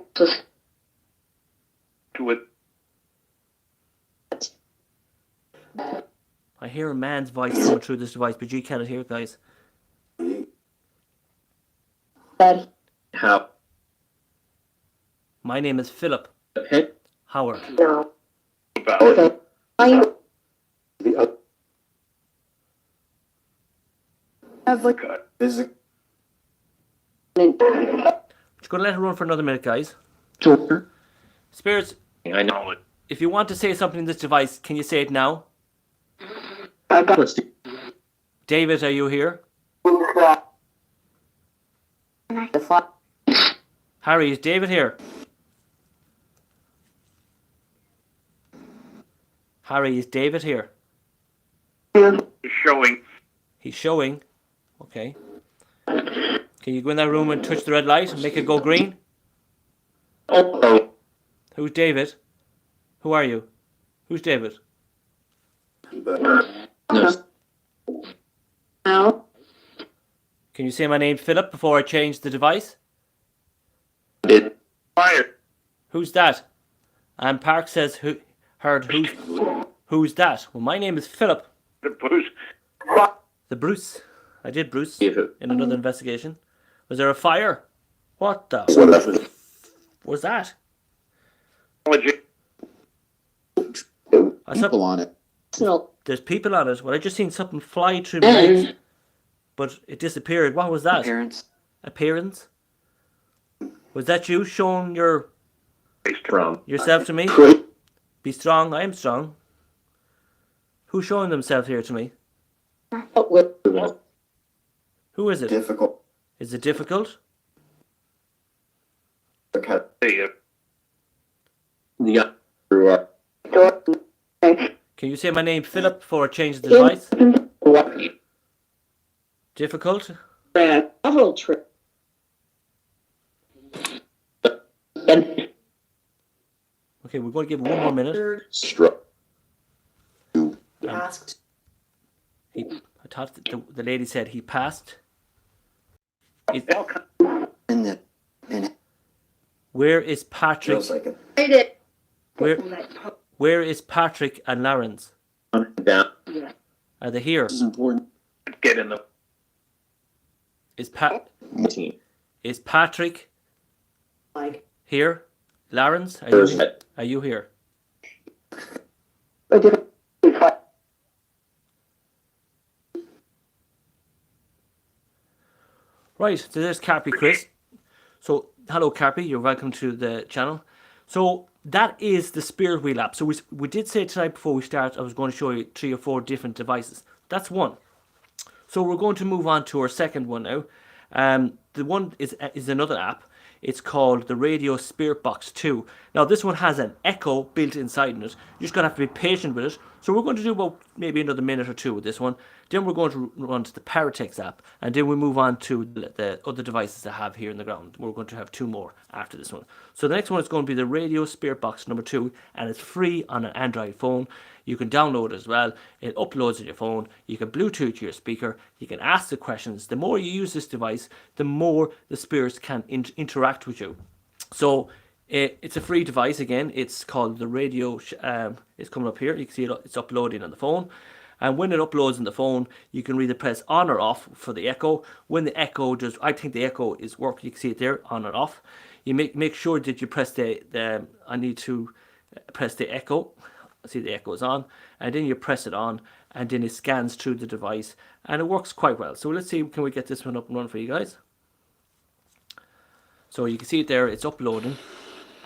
To it. I hear a man's voice coming through this device, but you cannot hear it, guys. That how? My name is Philip Howard. no. About Okay. I have like Is it an Just going to let it run for another minute, guys. Sure. Spirits, I know it. if you want to say something in this device, can you say it now? Let's do. David, are you here? the fly. Harry, is David here? Harry, is David here? Showing. He's showing. Okay. Can you go in that room and touch the red light and make it go green? Oh. Who's David? Who are you? Who's David? No. Now Can you say my name, Philip, before I change the device? Did. Fire. Who's that? And Park says, who's that? Well, my name is Philip. The Bruce. The Bruce. I did Bruce Yeah. in another investigation. Was there a fire? What the What was that? Legit. I saw people on it? no. there's people on it. Well, I just seen something fly through my legs, but it disappeared. What was that? Appearance? Was that you showing From. yourself to me? Be strong. I am strong. Who's showing themselves here to me? Who is it? Difficult. Is it difficult? Okay. Yeah. Yeah. Can you say my name, Philip, before I change the device? Difficult? Travel trip. Okay, we're going to give it one more minute. Struck. Asked. I thought the lady said he passed. All kinds. In the. Where is Patrick? Feels like it. I did. Where is Patrick and Lawrence? Down. Are they here? This is important. Get in the Is Team. is Patrick Like, here? Lawrence, are you here? I did. Right, so there's Carpy Chris. So, hello Carpy, you're welcome to the channel. So, that is the Spirit Wheel app. So, we did say tonight before we start, I was going to show you 3 or 4 different devices. That's one. So, we're going to move on to our second one now. The one is another app. It's called the Radio Spirit Box 2. Now, this one has an Echo built inside in it. You're just going to have to be patient with it. So we're going to do about maybe another minute or two with this one. Then we're going to run to the Paratex app. And then we move on to the other devices I have here in the ground. We're going to have 2 more after this one. So the next one is going to be the Radio Spirit Box number 2. And it's free on an Android phone. You can download it as well. It uploads on your phone. You can Bluetooth your speaker. You can ask the questions. The more you use this device, the more the spirits can interact with you. So it's a free device again. It's called the radio. It's coming up here. You can see it's uploading on the phone. And when it uploads on the phone, you can either press on or off for the echo. When the echo does, I think the echo is working. You can see it there, on or off. You make sure that you press I need to press the echo. See, the echo is on, and then you press it on, and then it scans through the device, and it works quite well. So let's see, can we get this one up and running for you guys? So you can see it there, it's uploading,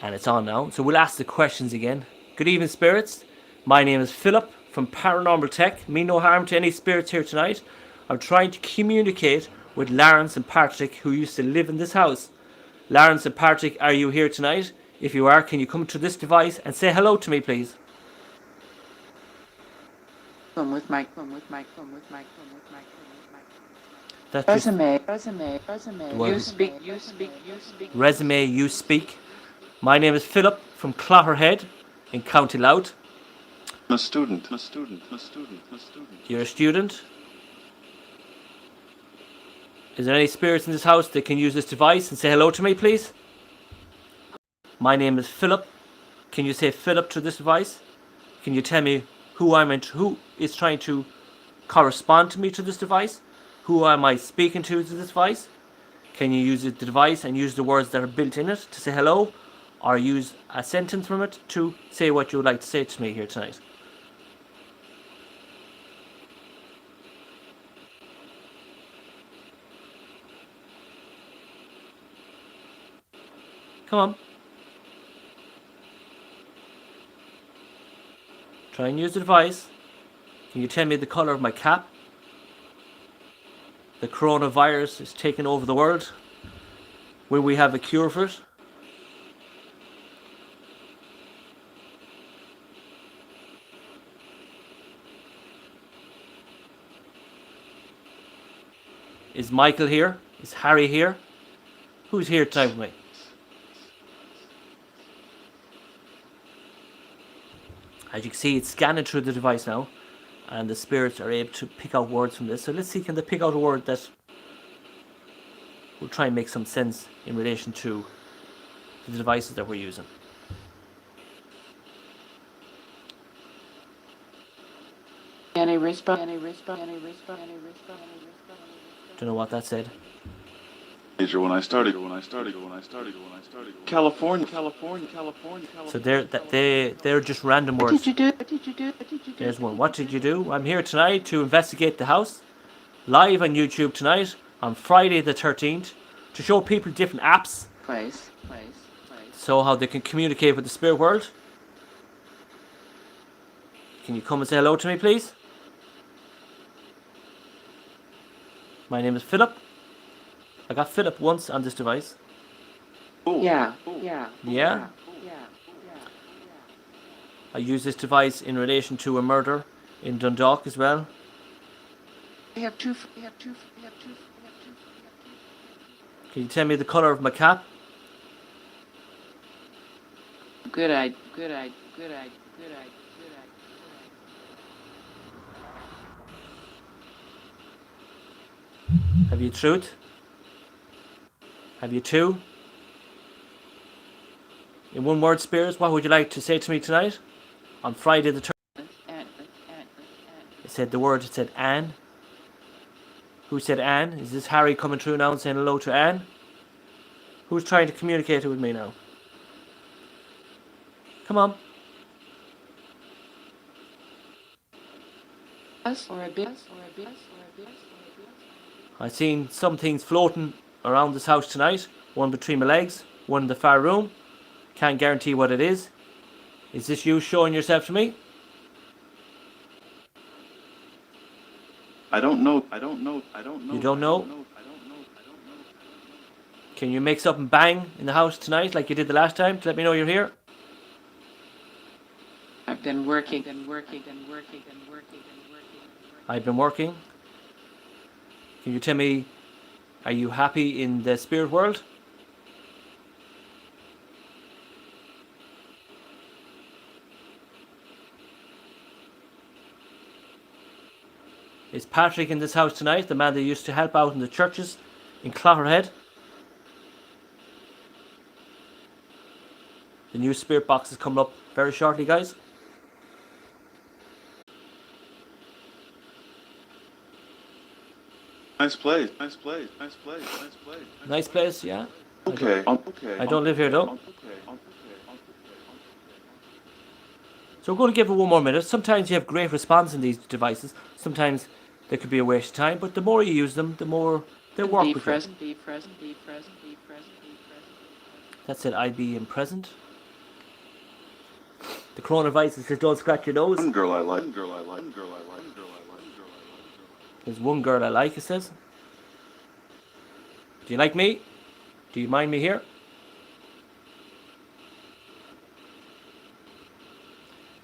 and it's on now. So we'll ask the questions again. Good evening, spirits. My name is Philip from Paranormal Tech. Mean no harm to any spirits here tonight. I'm trying to communicate with Lawrence and Patrick, who used to live in this house. Lawrence and Patrick, are you here tonight? If you are, can you come to this device and say hello to me, please? That's just Resume. What? You speak. Resume, you speak. My name is Philip from Clotterhead in County Louth. I'm a student. You're a student. Is there any spirits in this house that can use this device and say hello to me, please? My name is Philip. Can you say Philip to this device? Can you tell me who is trying to correspond to me to this device? Who am I speaking to this device? Can you use the device and use the words that are built in it to say hello? Or use a sentence from it to say what you would like to say to me here tonight? Come on. Try and use the device. Can you tell me the colour of my cap? The coronavirus is taking over the world. Will we have a cure for it? Is Michael here? Is Harry here? Who's here tonight with me? As you can see, it's scanning through the device now, and the spirits are able to pick out words from this. So let's see, can they pick out a word that will try and make some sense in relation to the devices that we're using. Any response? Don't know what that said. When I started. California. So they're just random words. What did you do? There's one. What did you do? I'm here tonight to investigate the house, live on YouTube tonight on Friday the 13th, to show people different apps, Place. so how they can communicate with the spirit world. Can you come and say hello to me, please? My name is Philip. I got Philip once on this device. Yeah. Yeah? I use this device in relation to a murder in Dundalk as well. We have two. Can you tell me the colour of my cap? Good idea. Have you truth? Have you two? In one word, spirits, what would you like to say to me tonight? On Friday the 13th. It said the word, it said Anne. Who said Anne? Is this Harry coming through now and saying hello to Anne? Who's trying to communicate with me now? Come on. I've seen some things floating around this house tonight. One between my legs, one in the far room. Can't guarantee what it is. Is this you showing yourself to me? I don't know. You don't know? Can you make something bang in the house tonight like you did the last time to let me know you're here? I've been working. I've been working. Can you tell me, are you happy in the spirit world? Is Patrick in this house tonight, the man that used to help out in the churches in Clotterhead? The new spirit box is coming up very shortly, guys. Nice place. Nice place, yeah. Okay. I don't live here though. So we're going to give it one more minute. Sometimes you have great response in these devices. Sometimes there could be a waste of time, but the more you use them, the more they work with you. Be present. That's it, I'll be in present. The coronavirus says don't scratch your nose. One girl I like. There's one girl I like, it says. Do you like me? Do you mind me here?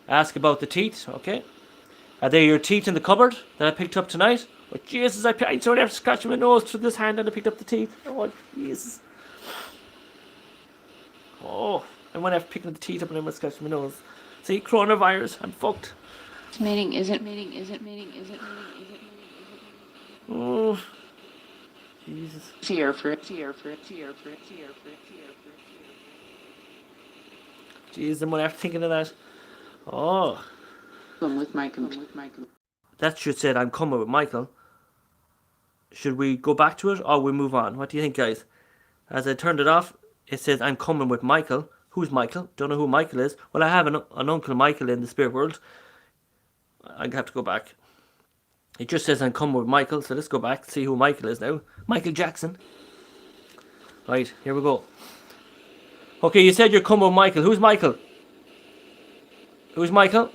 Ask about the teeth, okay? Are they your teeth in the cupboard that I picked up tonight? Oh, Jesus, I sort of scratching my nose through this hand and I picked up the teeth. Oh, Jesus. Oh, I went after picking the teeth up and I must scratch my nose. See, coronavirus, I'm fucked. Meeting isn't meeting isn't meeting isn't meeting isn't Oh, Jesus. here for here. Jeez, I'm after thinking of that. Oh, With my computer. that should said I'm coming with Michael. Should we go back to it or we move on? What do you think, guys? As I turned it off, it says I'm coming with Michael. Who's Michael? Don't know who Michael is. Well, I have an uncle Michael in the spirit world. I have to go back. It just says I'm coming with Michael, so let's go back, see who Michael is now. Michael Jackson. Right, here we go. Okay, you said you're coming with Michael. Who's Michael? Who's Michael?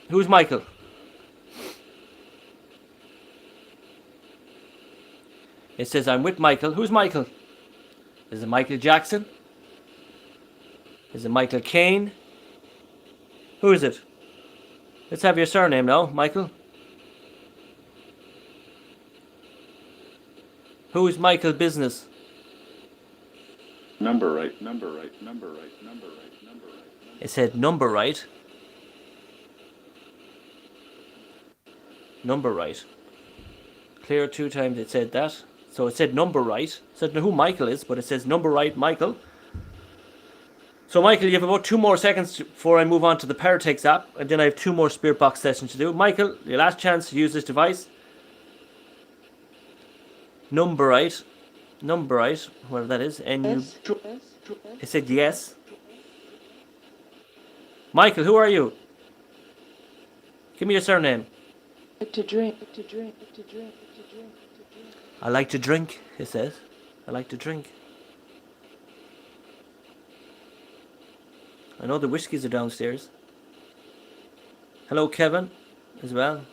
Who's Michael? It says I'm with Michael. Who's Michael? Is it Michael Jackson? Is it Michael Caine? Who is it? Let's have your surname now, Michael. Who is Michael Business? Number right. It said number right. Number right. Clear 2 times it said that. So it said number right. It said who Michael is, but it says number right Michael. So Michael, you have about 2 more seconds before I move on to the Paratex app, and then I have 2 more Spirit Box sessions to do. Michael, your last chance to use this device. Number right, whatever that is, and you. It said yes. Michael, who are you? Give me your surname. To drink. I like to drink, it says. I like to drink. I know the whiskies are downstairs. Hello, Kevin, as well.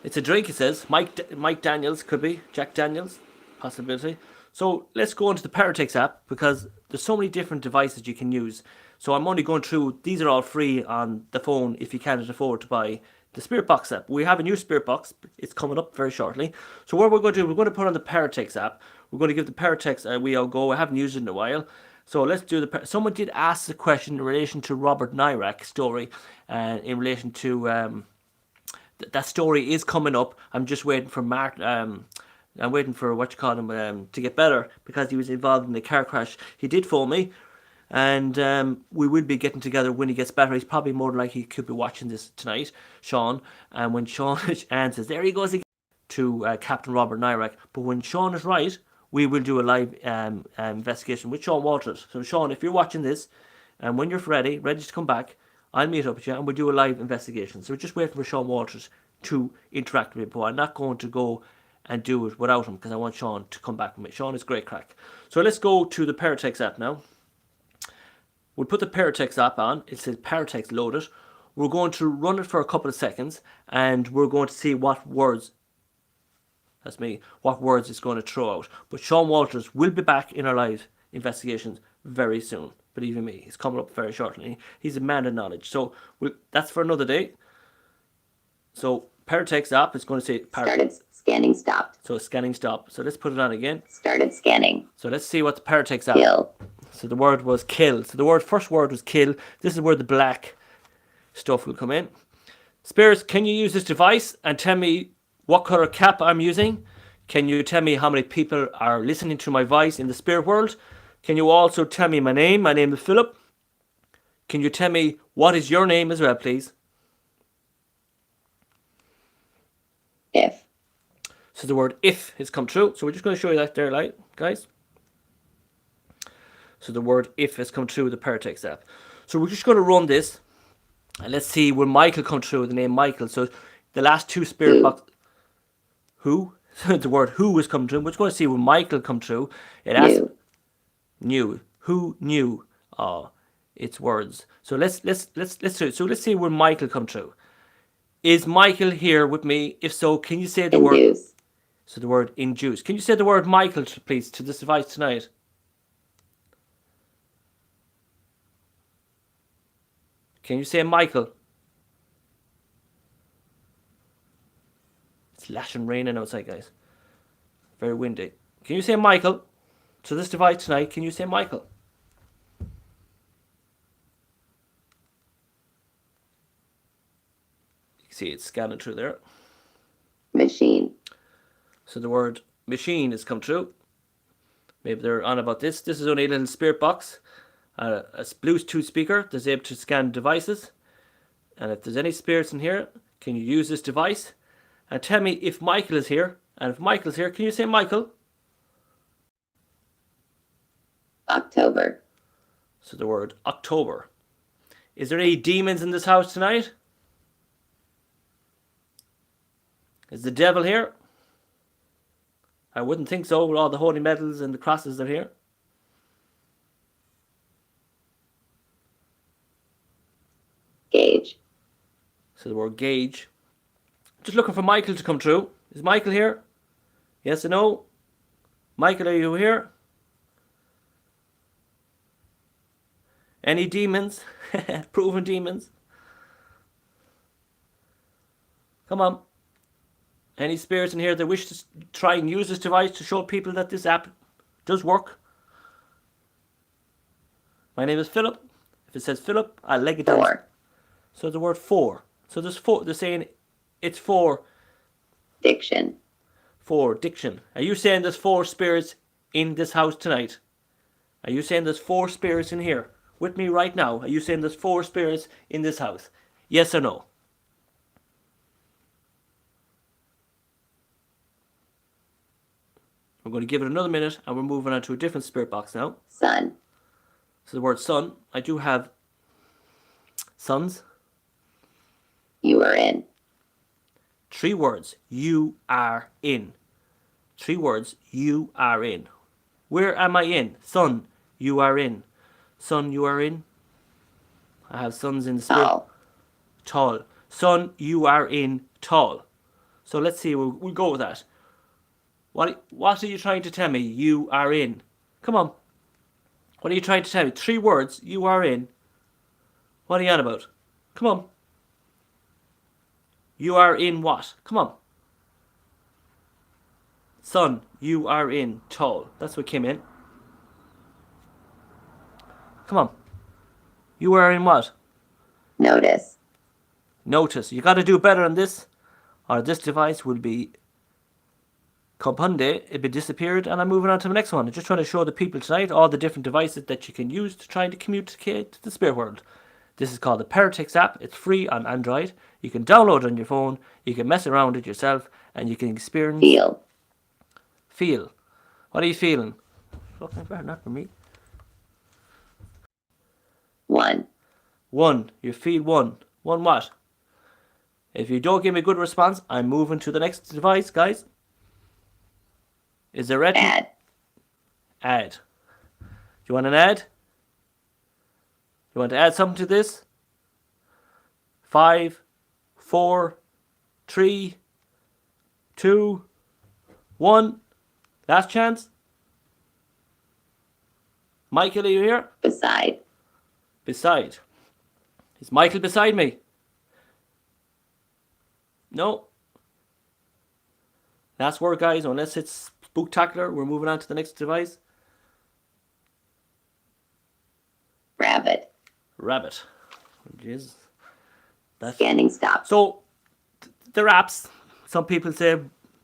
It's a drink, it says. Mike Daniels, could be. Jack Daniels, possibility. So let's go into the Paratex app because there's so many different devices you can use. So I'm only going through, these are all free on the phone if you can't afford to buy the Spirit Box app. We have a new Spirit Box. It's coming up very shortly. So what we're going to do, we're going to put on the Paratex app. We're going to give the Paratex a wee go. I haven't used it in a while. So let's do the... Someone did ask a question in relation to Robert Nyrak's story. In relation to... that story is coming up. I'm just waiting for Mark... I'm waiting for, to get better because he was involved in the car crash. He did phone me. And we will be getting together when he gets better. He's probably more likely he could be watching this tonight, Sean. And when Sean answers, there he goes again, to Captain Robert Nyrak. But when Sean is right, we will do a live investigation with Sean Walters. So Sean, if you're watching this, and when you're ready to come back, I'll meet up with you and we'll do a live investigation. So we're just waiting for Sean Walters to interact with me. But I'm not going to go and do it without him because I want Sean to come back with me. Sean is great crack. So let's go to the Paratex app now. We'll put the Paratex app on. It says Paratex loaded. We're going to run it for a couple of seconds and we're going to see what words, that's me, what words it's going to throw out. But Sean Walters will be back in our live investigations very soon. Believe me, he's coming up very shortly. He's a man of knowledge. So that's for another day. So Paratex app is going to say... Started scanning stopped. So scanning stopped. So let's put it on again. Started scanning. So let's see what the Paratex app... Kill. So the word was kill. So first word was kill. This is where the black stuff will come in. Spirits, can you use this device and tell me what color cap I'm using? Can you tell me how many people are listening to my voice in the spirit world? Can you also tell me my name? My name is Philip. Can you tell me what is your name as well, please? If. So the word if has come true. So we're just going to show you that there, like, guys. So the word if has come true with the Paratex app. So we're just going to run this. And let's see will Michael come true with the name Michael. So the last 2 spirit box... Who? The word who has come true. We're just going to see will Michael come true. It asks... Knew. Who knew? Oh, it's words. So let's do it. So let's see will Michael come true. Is Michael here with me? If so, can you say the word... So the word induce. Can you say the word Michael, please, to this device tonight? Can you say Michael? It's lashing raining outside, guys. Very windy. Can you say Michael? So this device tonight, can you say Michael? You can see it's scanning through there. Machine. So the word machine has come through. Maybe they're on about this. This is only a little spirit box. A Bluetooth speaker that's able to scan devices. And if there's any spirits in here, can you use this device? And tell me if Michael is here. And if Michael's here, can you say Michael? October. So the word October. Is there any demons in this house tonight? Is the devil here? I wouldn't think so with all the holy medals and the crosses that are here. Gauge. So the word gauge. Just looking for Michael to come through. Is Michael here? Yes or no? Michael, are you here? Any demons? Proven demons? Come on. Any spirits in here that wish to try and use this device to show people that this app does work? My name is Philip. If it says Philip, I'll leg it down. 4. So the word 4. So there's 4. They're saying it's 4. Diction. 4. Diction. Are you saying there's 4 spirits in this house tonight? Are you saying there's 4 spirits in here with me right now? Are you saying there's 4 spirits in this house? Yes or no? We're going to give it another minute and we're moving on to a different spirit box now. Sun. So the word sun, I do have sons. You are in. 3 words. You are in. 3 words. You are in. Where am I in? Sun, you are in. Sun, you are in. I have sons in the spirit. Tall. Tall. Sun, you are in tall. So let's see, we'll go with that. What are you trying to tell me? You are in. Come on. What are you trying to tell me? 3 words. You are in. What are you on about? Come on. You are in what? Come on. Sun, you are in tall. That's what came in. Come on. You are in what? Notice. Notice. You got to do better on this, or this device will be Compunde, it'll be disappeared, and I'm moving on to the next one. I'm just trying to show the people tonight all the different devices that you can use to try and communicate to the spirit world. This is called the Paratix app. It's free on Android. You can download it on your phone. You can mess around with it yourself, and you can experience. Feel. Feel. What are you feeling? Fucking better not for me. 1. 1. You feel 1. 1 what? If you don't give me a good response, I'm moving to the next device, guys. Is there ready? Add. Add. Do you want an ad? You want to add something to this? 5, 4, 3, 2, 1. Last chance. Michael, are you here? Beside. Beside. Is Michael beside me? No. Last word, guys. Unless it's spooktacular, we're moving on to the next device. Rabbit. Rabbit. Jeez. That's... Scanning stop. So, they're apps. Some people say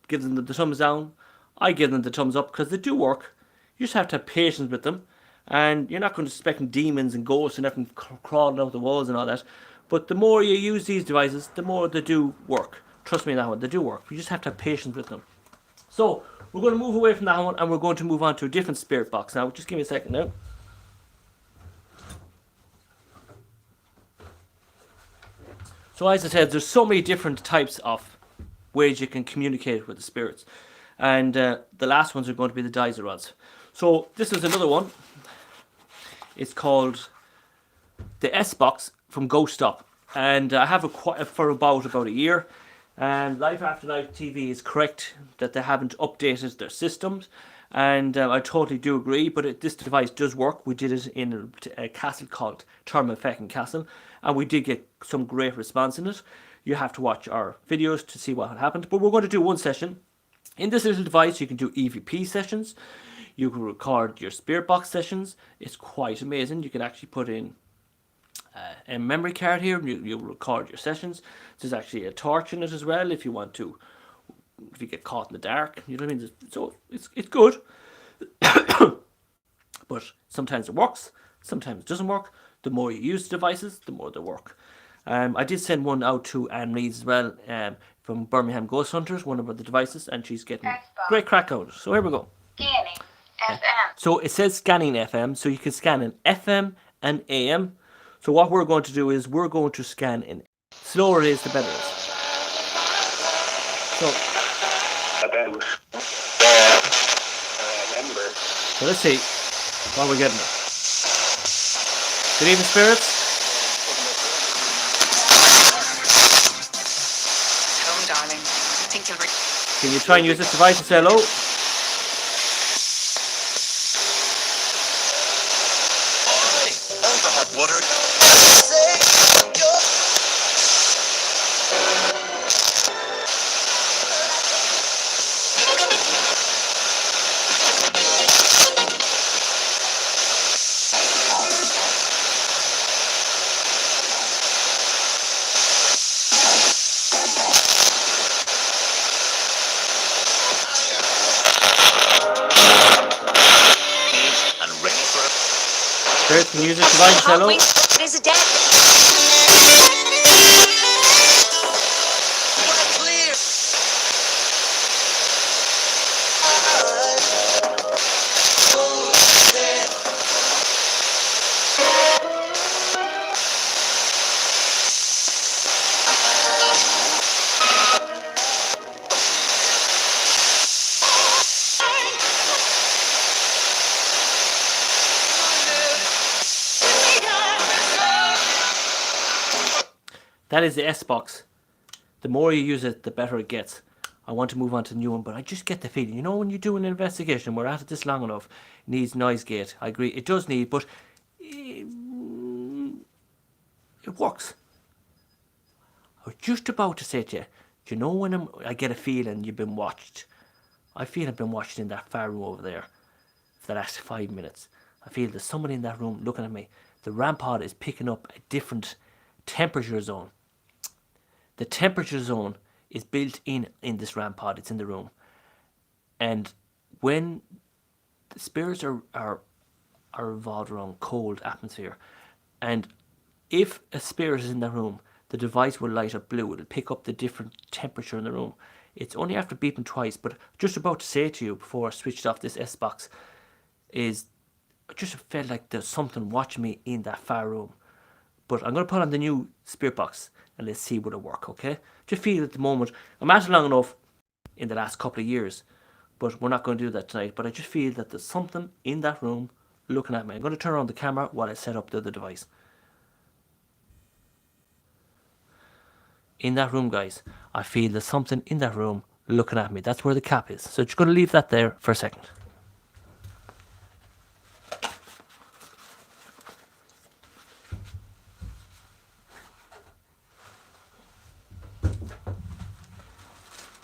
give them the thumbs down. I give them the thumbs up because they do work. You just have to have patience with them. And you're not going to expect demons and ghosts and everything crawling out the walls and all that. But the more you use these devices, the more they do work. Trust me on that one, they do work. You just have to have patience with them. So, we're going to move away from that one and we're going to move on to a different spirit box now. Just give me a second now. So as I said, there's so many different types of ways you can communicate with the spirits. And the last ones are going to be the Dizer rods. So this is another one. It's called the S-Box from Ghost Stop. And I have it for about a year. And Life After Life TV is correct that they haven't updated their systems. And I totally do agree, but this device does work. We did it in a castle called Termafecken Castle, and we did get some great response in it. You have to watch our videos to see what happened, but we're going to do one session. In this little device, you can do EVP sessions. You can record your spirit box sessions. It's quite amazing. You can actually put in a memory card here. You record your sessions. There's actually a torch in it as well if you want to. If you get caught in the dark, you know what I mean. So it's good, but sometimes it works. Sometimes it doesn't work. The more you use the devices, the more they work. I did send one out to Anne Reeves as well, from Birmingham Ghost Hunters, one of the devices, and she's getting great crack out of it. So here we go. Scanning FM. So it says scanning FM, so you can scan in FM and AM. So what we're going to do is we're going to scan in. Slower it is, the better it is. So let's see what we're getting at. Good evening, spirits. Home, darling. Think you'll Can you try and use this device and say hello? Spirits, can you use this device and say hello? There's a death. That is the S-Box. The more you use it, the better it gets. I want to move on to the new one, but I just get the feeling, you know, when you do an investigation, we're at it this long enough, it needs noise gate. I agree, it does need, but it works. I was just about to say to you, do you know when I get a feeling you've been watched? I feel I've been watched in that far room over there for the last 5 minutes. I feel there's somebody in that room looking at me. The RAM pod is picking up a different temperature zone. The temperature zone is built in this RAM pod. It's in the room. And when the spirits are revolved around cold atmosphere, and if a spirit is in the room, the device will light up blue. It'll pick up the different temperature in the room. It's only after beeping twice, but just about to say to you before I switched off this S-Box is I just felt like there's something watching me in that far room. But I'm going to put on the new spirit box and let's see will it work, okay? Just feel at the moment, I'm at it long enough in the last couple of years, but we're not going to do that tonight. But I just feel that there's something in that room looking at me. I'm going to turn on the camera while I set up the other device. In that room, guys, I feel there's something in that room looking at me. That's where the cap is. So just going to leave that there for a second.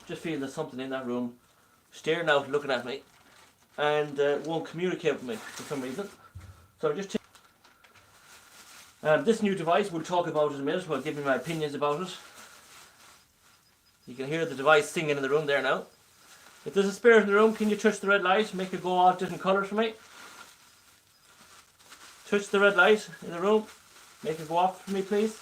Just feel there's something in that room staring out, looking at me, and won't communicate with me for some reason. So just this new device we'll talk about in a minute. I'll give you my opinions about it. You can hear the device singing in the room there now. If there's a spirit in the room, can you touch the red light? Make it go all different colours for me. Touch the red light in the room. Make it go off for me, please.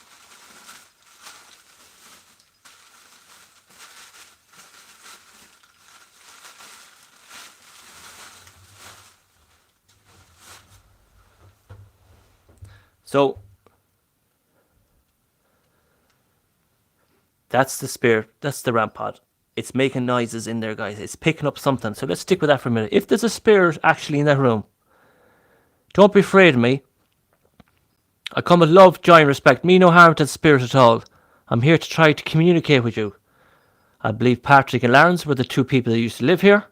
So that's the spirit, that's the RAM pod. It's making noises in there, guys. It's picking up something. So let's stick with that for a minute. If there's a spirit actually in that room, don't be afraid of me. I come with love, joy and respect. Me no harm to the spirit at all. I'm here to try to communicate with you. I believe Patrick and Lawrence were the two people that used to live here.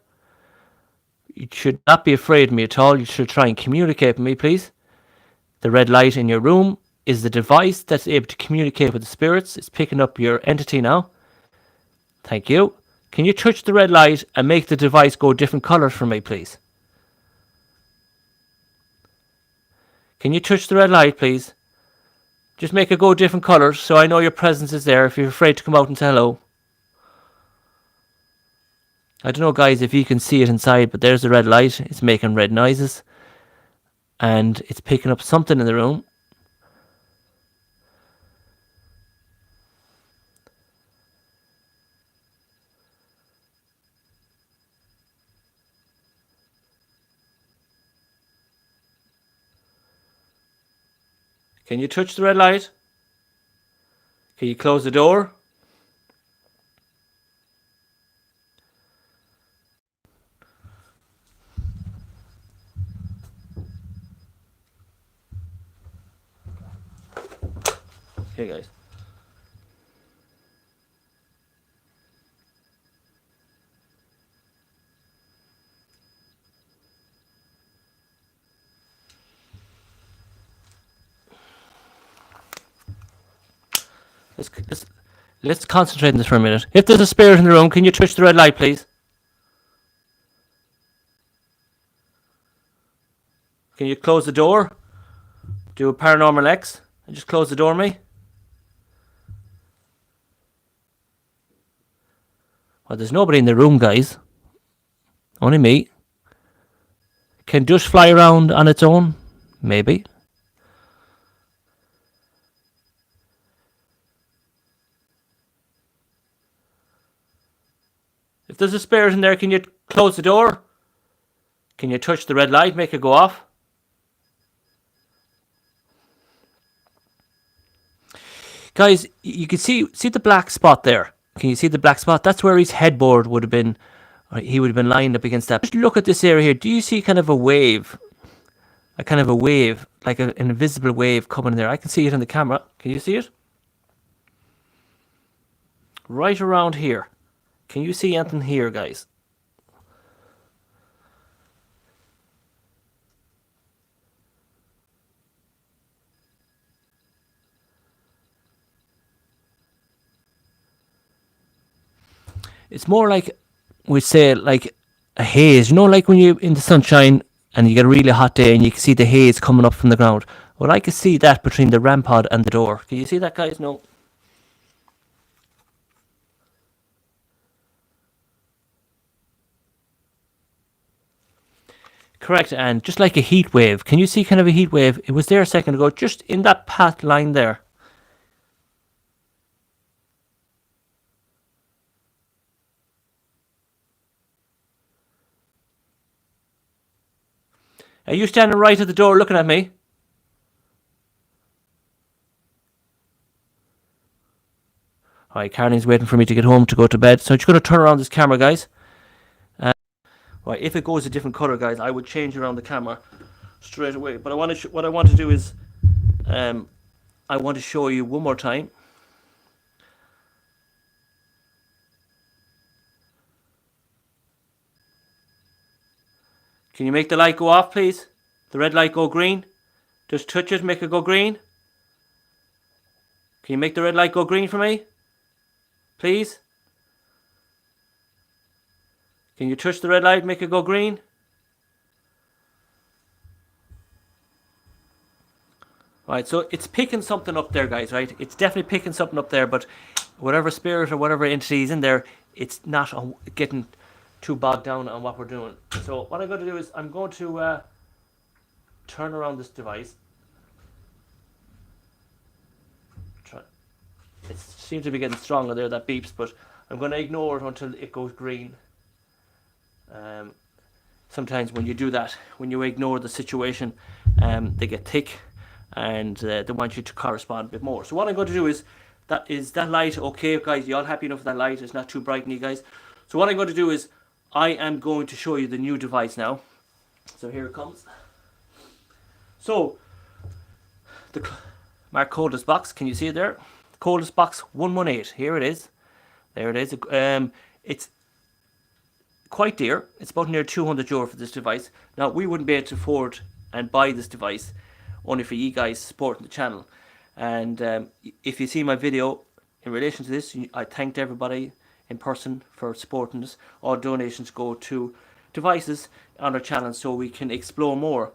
You should not be afraid of me at all. You should try and communicate with me, please. The red light in your room is the device that's able to communicate with the spirits. It's picking up your entity now. Thank you. Can you touch the red light and make the device go different colours for me, please? Can you touch the red light, please? Just make it go different colours so I know your presence is there if you're afraid to come out and say hello. I don't know, guys, if you can see it inside, but there's the red light. It's making red noises. And it's picking up something in the room. Can you touch the red light? Can you close the door? Okay, guys. Let's concentrate on this for a minute. If there's a spirit in the room, can you touch the red light, please? Can you close the door? Do a paranormal X and just close the door, me. Well, there's nobody in the room, guys. Only me. Can dust fly around on its own? Maybe. If there's a spirit in there, can you close the door? Can you touch the red light, make it go off? Guys, you can see the black spot there. Can you see the black spot? That's where his headboard would have been. He would have been lined up against that. Just look at this area here. Do you see kind of a wave? A kind of a wave, like an invisible wave coming in there. I can see it on the camera. Can you see it? Right around here. Can you see anything here, guys? It's more like, we say, like a haze. You know, like when you're in the sunshine and you get a really hot day and you can see the haze coming up from the ground. Well, I can see that between the REM pod and the door. Can you see that, guys? No. Correct, and just like a heat wave. Can you see kind of a heat wave? It was there a second ago, just in that path line there. Are you standing right at the door looking at me? Alright, Carolyn's waiting for me to get home to go to bed. So I'm just going to turn around this camera, guys. Right, if it goes a different colour, guys, I would change around the camera straight away. But what I want to do is, I want to show you one more time. Can you make the light go off, please? The red light go green? Just touch it, make it go green. Can you make the red light go green for me? Please? Can you touch the red light, make it go green? Right, so it's picking something up there, guys, right? It's definitely picking something up there, but whatever spirit or whatever entity is in there, it's not getting too bogged down on what we're doing. So what I'm going to do is I'm going to turn around this device. It seems to be getting stronger there, that beeps, but I'm going to ignore it until it goes green. Sometimes when you do that, when you ignore the situation, they get thick and they want you to correspond a bit more. So what I'm going to do is that light okay, guys? You all happy enough with that light? It's not too bright on you guys. So what I'm going to do is I am going to show you the new device now. So here it comes. So the Mark coldest box, can you see it there? The coldest box 118. Here it is. There it is. It's quite dear. It's about near €200 for this device. Now we wouldn't be able to afford and buy this device, only for you guys supporting the channel. And if you see my video in relation to this, I thanked everybody in person for supporting us. All donations go to devices on our channel so we can explore more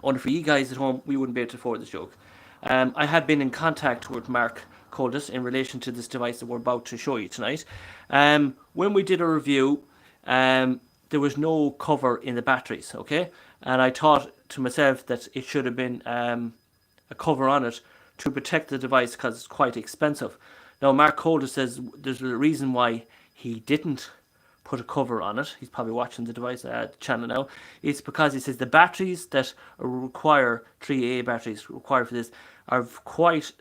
Only for you guys at home, we wouldn't be able to afford this joke. I have been in contact with Mark Coldis in relation to this device that we're about to show you tonight. When we did a review, there was no cover in the batteries, okay? And I thought to myself that it should have been a cover on it to protect the device because it's quite expensive. Now, Mark Coldis says there's a reason why he didn't put a cover on it. He's probably watching the device channel now. It's because he says the batteries that require 3AA batteries required for this are quite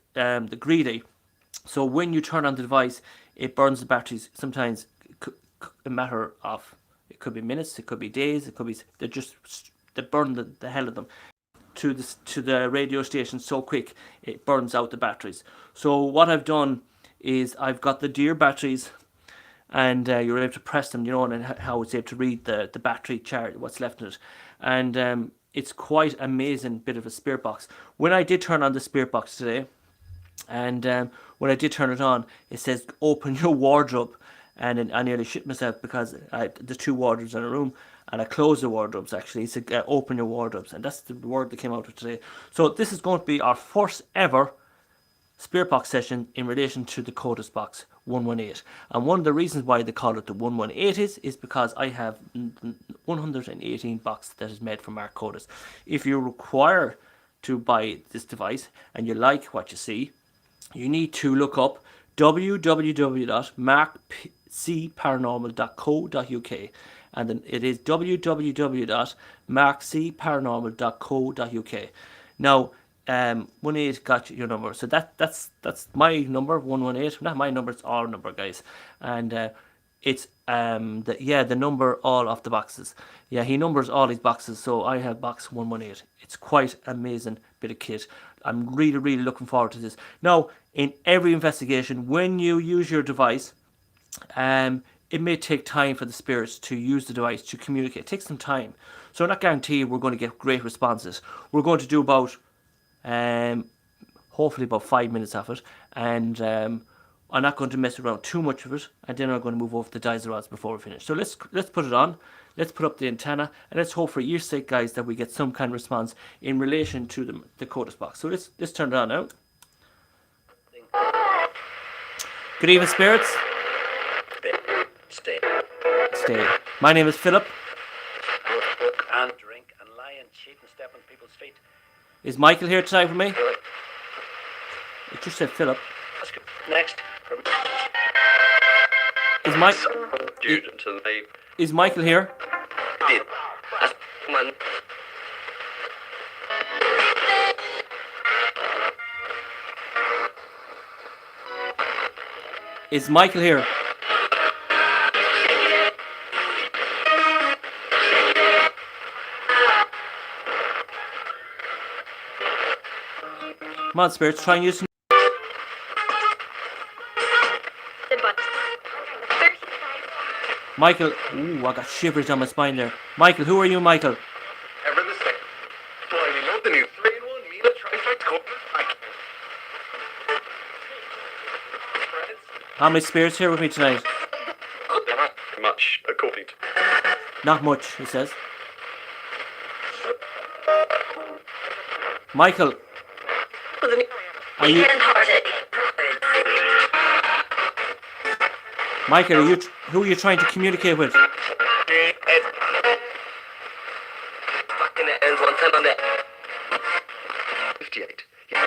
greedy. So when you turn on the device, it burns the batteries. Sometimes a matter of, it could be minutes, it could be days, it could be they burn the hell of them to the radio station so quick it burns out the batteries. So what I've done is I've got the Deere batteries, and you're able to press them, and how it's able to read the battery charge, what's left in it. And it's quite amazing bit of a spirit box. When I did turn on the spirit box today, and when I did turn it on, it says open your wardrobe, and I nearly shit myself because there's 2 wardrobes in a room, and I closed the wardrobes actually. It said open your wardrobes, and that's the word that came out of today. So this is going to be our first ever spirit box session in relation to the Coldis Box 118. And one of the reasons why they call it the 118 is because I have 118 boxes that is made from Mark Coldis. If you require to buy this device and you like what you see, you need to look up www.markcparanormal.co.uk, and then it is www.markcparanormal.co.uk. Now 18 got your number, so that's my number, 118. Not my number, it's our number, guys. And it's the number all of the boxes. Yeah, he numbers all his boxes, so I have box 118. It's quite amazing bit of kit. I'm really looking forward to this. Now, in every investigation, when you use your device, it may take time for the spirits to use the device to communicate. It takes some time, so I'm not guaranteed we're going to get great responses. We're going to do about hopefully about 5 minutes of it, and I'm not going to mess around too much of it, and then I'm going to move over to the dies rods before we finish. So let's put it on, let's put up the antenna, and let's hope for your sake, guys, that we get some kind of response in relation to the Coldis Box. So let's turn it on now. Good evening, spirits. Stay. My name is Philip. Book and drink and lie and cheat and step on people's feet. Is Michael here tonight for me? It just said Philip. Next. Is Mike? Student and they Is Michael here? did. Is Michael here? Come on, spirits, try and use some. Michael, ooh, I got shivers down my spine there. Michael, who are you, Michael? Ever the same. Boy, we love the new 3-in-1 meal tri-fight cover pack. How many spirits here with me tonight? They're not much, according to Not much, he says. Michael, are you? Michael, who are you trying to communicate with? fucking ends on 10 on that. 58. Yeah.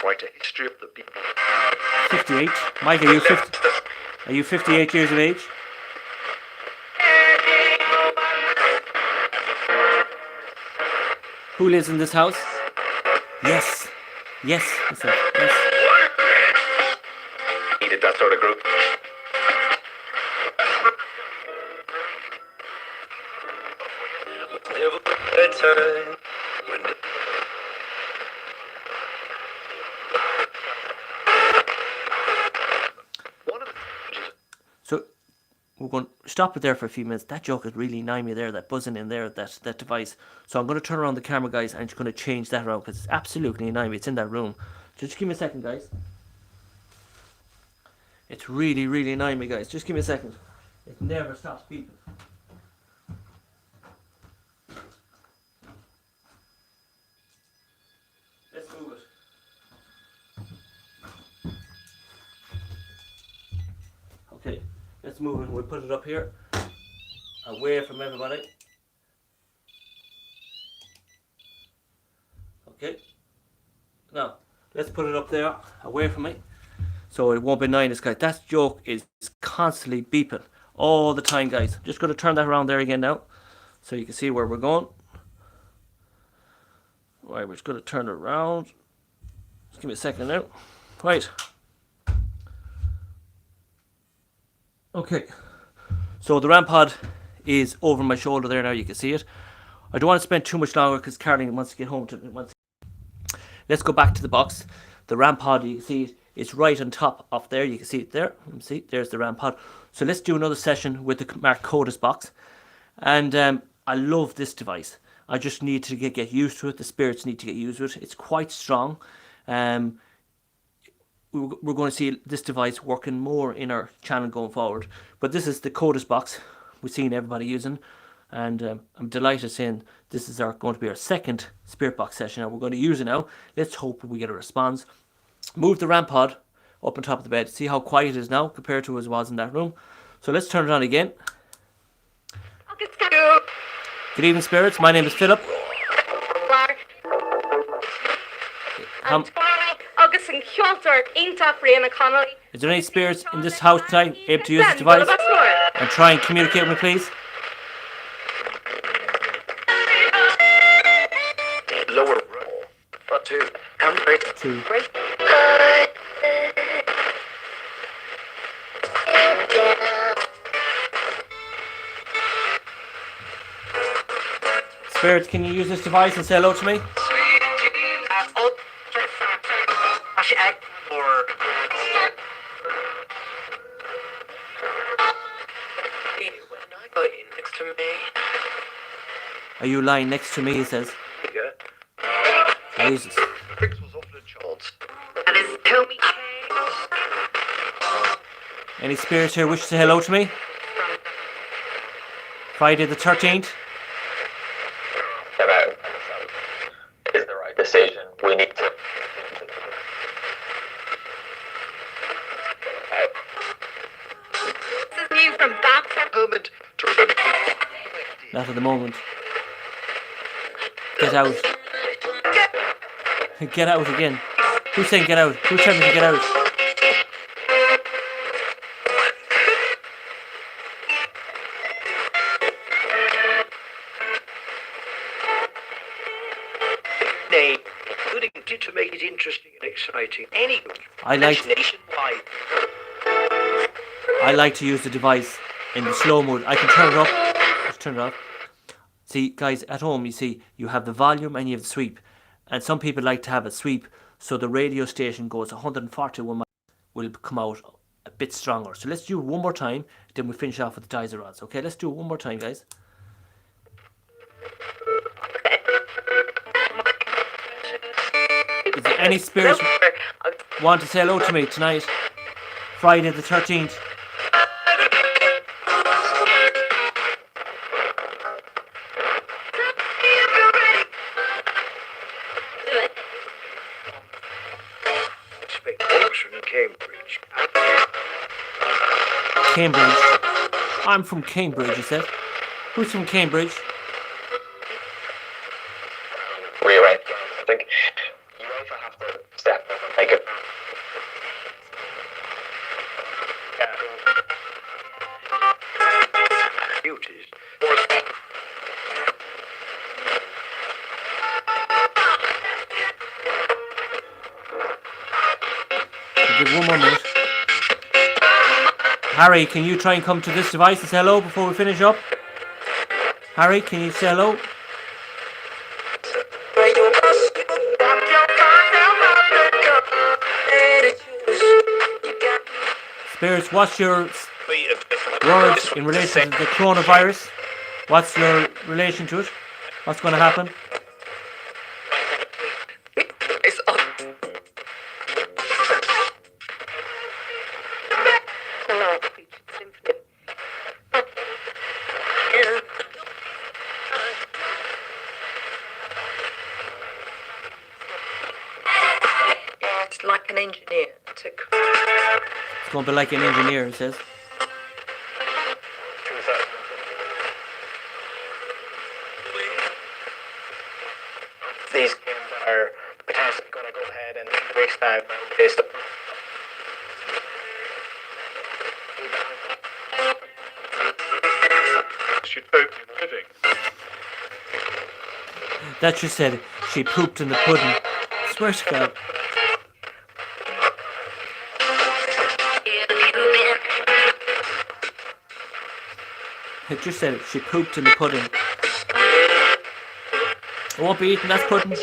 Quite a history of the people. 58. Michael, are you 58 years of age? Who lives in this house? Yes. Yes, he said. Yes. Needed that sort of group. Never a time when one of the So we're going to stop it there for a few minutes. That joke is really annoying me there, that buzzing in there, that device. So I'm going to turn around the camera, guys, and I'm just going to change that around because it's absolutely annoying me. It's in that room. Just give me a second, guys. It's really annoying me, guys. Just give me a second. It never stops beeping. move it. We'll put it up here, away from everybody. Okay. Now, let's put it up there, away from me, so it won't be annoying this guy. That joke is constantly beeping all the time, guys. Just going to turn that around there again now, so you can see where we're going. Right, we're just going to turn it around. Just give me a second now. Right. Okay. So the RAM pod is over my shoulder there now. You can see it. I don't want to spend too much longer because Caroline wants to get home. Let's go back to the box. The RAM pod, you can see it, it's right on top of there. You can see it there. See, there's the RAM pod. So let's do another session with the Mark Codis box. And I love this device. I just need to get used to it. The spirits need to get used to it. It's quite strong. We're going to see this device working more in our channel going forward. But this is the Codis box we've seen everybody using. And I'm delighted saying this is going to be our second spirit box session. And we're going to use it now. Let's hope we get a response. Move the RAM pod up on top of the bed. See how quiet it is now compared to as it was in that room. So let's turn it on again. Good evening, spirits. My name is Philip. Agus an Kjolter Inta Friana Connolly. Is there any spirits in this house tonight able to use this device and try and communicate with me, please? Lower roll. Front two. Come right. Two. Great. Spirits, can you use this device and say hello to me? Are you lying next to me, he says. Jesus. Any spirits here wish to say hello to me? Friday the 13th. Is the right decision. We need to. This is new from back Moment. Not at the moment. Get out. Get out again. Who's saying get out? Who's telling me to get out? Nay, including to make it interesting and exciting. Any I like to use the device in the slow mode. I can turn it up. Just turn it off. See, guys, at home, you see, you have the volume and you have the sweep. And some people like to have a sweep, so the radio station goes 141 miles, will come out a bit stronger. So let's do it one more time, then we'll finish off with the dizer rods. Okay, let's do it one more time, guys. Is there any spirits want to say hello to me tonight, Friday the 13th? Cambridge. Cambridge. I'm from Cambridge, you said. Who's from Cambridge? Rearrange. I think you also have to step up and make it. Beauties. I'll give one more minute. Harry, can you try and come to this device and say hello before we finish up? Harry, can you say hello? Spirits, what's your words in relation to the coronavirus? What's your relation to it? What's going to happen? It's like an engineer. It's going to be like an engineer, it says. these games are potentially going to go ahead in 2 weeks' time based on. She pooped in pudding. That just said she pooped in the pudding. Swear to God. It just said she pooped in the pudding. I won't be eating that pudding.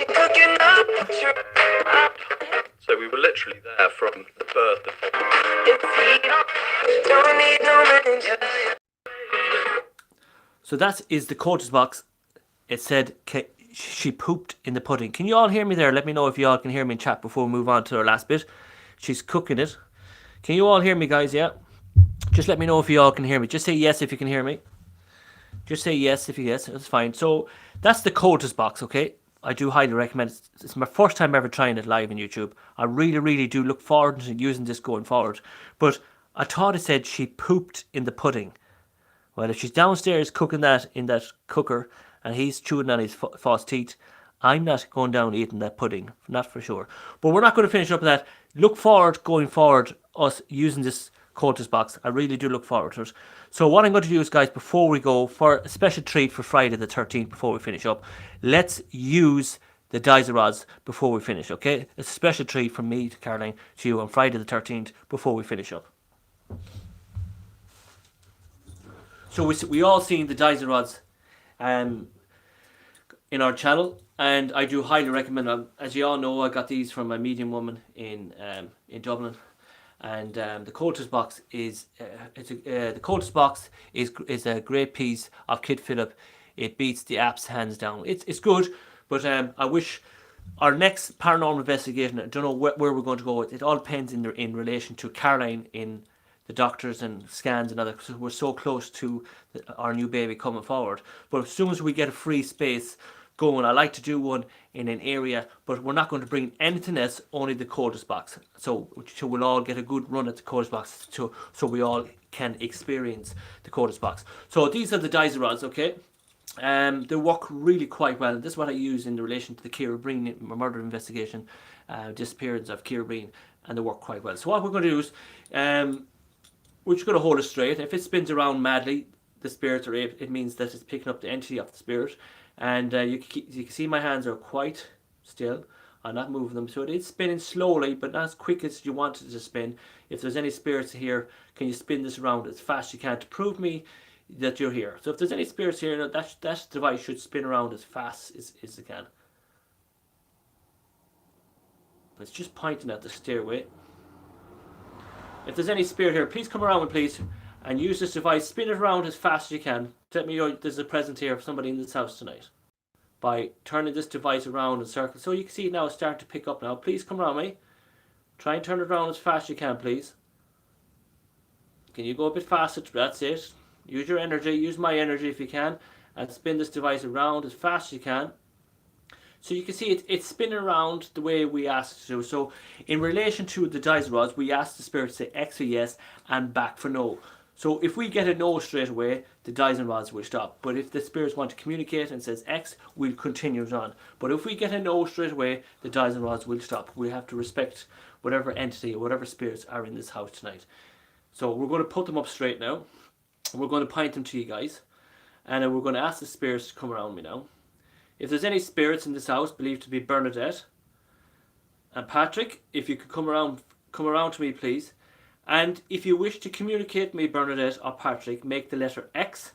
So we were literally there from the birth of. So that is the quarters box. It said she pooped in the pudding. Can you all hear me there? Let me know if you all can hear me in chat before we move on to our last bit. She's cooking it. Can you all hear me, guys? Yeah? Just let me know if you all can hear me. Just say yes if you can hear me. Just say yes if you yes. That's fine. So that's the quarters box, okay? I do highly recommend it. It's my first time ever trying it live on YouTube. I really, really do look forward to using this going forward. But I thought it said she pooped in the pudding. Well, if she's downstairs cooking that in that cooker and he's chewing on his false teeth, I'm not going down eating that pudding, not for sure. But we're not going to finish up with that. Look forward, going forward, us using this quarters box. I really do look forward to it. So what I'm going to do is, guys, before we go, for a special treat for Friday the 13th, before we finish up, let's use the Dizer rods before we finish, okay? It's a special treat from me to Caroline to you on Friday the 13th before we finish up. So we all seen the Dizer rods in our channel, and I do highly recommend them. As you all know, I got these from my medium woman in Dublin, and the quarters box is the quarters box is a great piece of kit fit up. It beats the apps hands down. It's good, but I wish our next paranormal investigation, I don't know where we're going to go with. It all depends in relation to Caroline in the doctors and scans and other, because we're so close to our new baby coming forward. But as soon as we get a free space going, I like to do one in an area, but we're not going to bring anything else, only the quarters box. So we'll all get a good run at the quarters box, so we all can experience the quarters box. So these are the Dizer rods, okay? They work really quite well. This is what I use in relation to the Kira Breen murder investigation, disappearance of Kira Breen, and they work quite well. So what we're going to do is, we're just going to hold it straight. If it spins around madly, the spirit, or it means that it's picking up the entity of the spirit. And you can see my hands are quite still. I'm not moving them. So it is spinning slowly, but not as quick as you want it to spin. If there's any spirits here, can you spin this around as fast as you can to prove me that you're here? So if there's any spirits here, that device should spin around as fast as it can. But it's just pointing at the stairway. If there's any spirit here, please come around, please, and use this device. Spin it around as fast as you can. Let me know there's a present here of somebody in this house tonight. By turning this device around in circles. So you can see it now start to pick up now. Please come around me. Try and turn it around as fast as you can, please. Can you go a bit faster? That's it. Use your energy. Use my energy if you can. And spin this device around as fast as you can. So you can see it's spinning around the way we asked it to. So in relation to the Dizer rods, we asked the spirit to say X for yes and back for no. So if we get a no straight away, the Dizer rods will stop. But if the spirits want to communicate and says X, we'll continue it on. But if we get a no straight away, the Dizer rods will stop. We have to respect whatever entity or whatever spirits are in this house tonight. So we're going to put them up straight now. We're going to point them to you guys. And then we're going to ask the spirits to come around me now. If there's any spirits in this house believed to be Bernadette and Patrick, if you could come around to me, please. And if you wish to communicate me, Bernadette or Patrick, make the letter X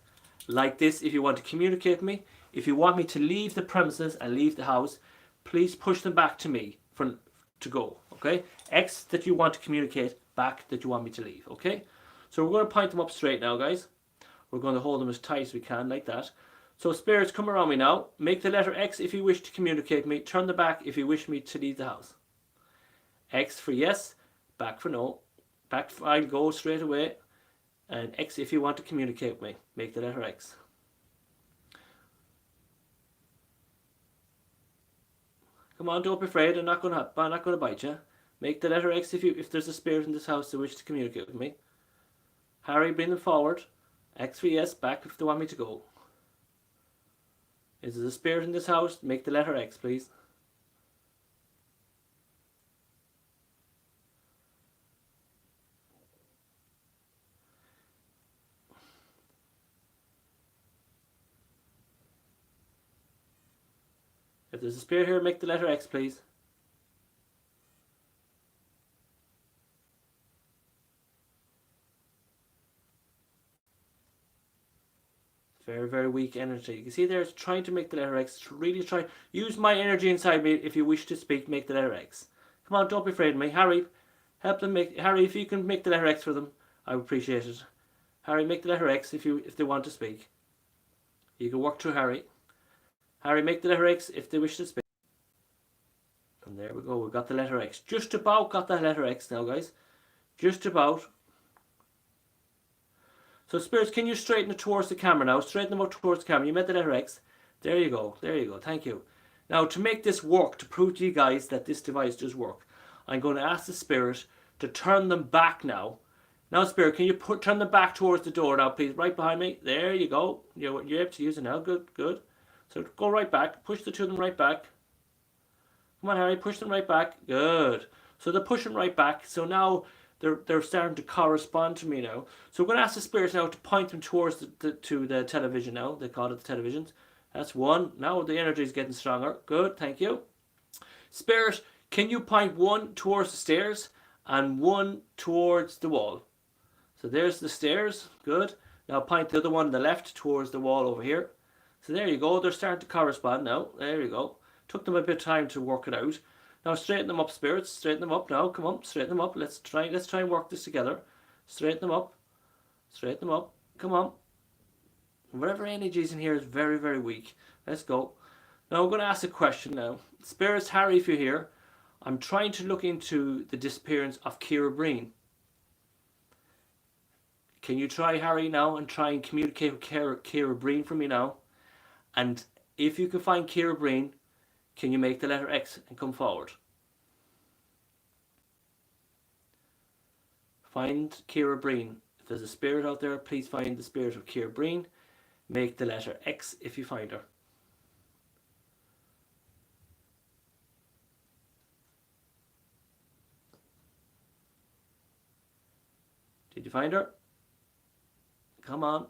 like this if you want to communicate me. If you want me to leave the premises and leave the house, please push them back to me to go, okay? X that you want to communicate, back that you want me to leave, okay? So we're going to point them up straight now, guys. We're going to hold them as tight as we can, like that. So spirits, come around me now. Make the letter X if you wish to communicate me. Turn the back if you wish me to leave the house. X for yes, back for no. Back for I'll go straight away. And X if you want to communicate with me. Make the letter X. Come on, don't be afraid. I'm not gonna bite you. Make the letter X if there's a spirit in this house that wishes to communicate with me. Harry, bring them forward. X for yes, back if they want me to go. Is there a spirit in this house? Make the letter X, please. If there's a spirit here, make the letter X, please. Very, very weak energy. You can see there it's trying to make the letter X. It's really trying. Use my energy inside me if you wish to speak. Make the letter X. Come on, don't be afraid of me. Harry, help them make. Harry, if you can make the letter X for them, I would appreciate it. Harry, make the letter X if they want to speak. You can work through Harry. Harry, make the letter X if they wish to speak. And there we go. We've got the letter X. Just about got that letter X now, guys. Just about. So spirits, can you straighten it towards the camera now? Straighten them up towards the camera. You made the letter X. There you go. There you go. Thank you. Now to make this work, to prove to you guys that this device does work, I'm going to ask the spirit to turn them back now. Now spirit, can you turn them back towards the door now, please? Right behind me. There you go. You're able to use it now. Good, good. So go right back. Push the two of them right back. Come on, Harry. Push them right back. Good. So they're pushing right back. So now they're starting to correspond to me now. So we're going to ask the spirits now to point them towards the television now. They call it the televisions. That's one. Now the energy is getting stronger. Good, thank you. Spirit, can you point one towards the stairs and one towards the wall? So there's the stairs. Good. Now point the other one on the left towards the wall over here. So there you go. They're starting to correspond now. There you go. Took them a bit of time to work it out. Now straighten them up, spirits. Straighten them up now. Come on, straighten them up. Let's try and work this together. Straighten them up. Straighten them up. Come on. Whatever energy is in here is very, very weak. Let's go. Now I'm going to ask a question now. Spirits, Harry, if you're here, I'm trying to look into the disappearance of Kira Breen. Can you try, Harry, now and try and communicate with Kira Breen for me now? And if you can find Kira Breen, can you make the letter X and come forward? Find Kira Breen. If there's a spirit out there, please find the spirit of Kira Breen. Make the letter X if you find her. Did you find her? Come on.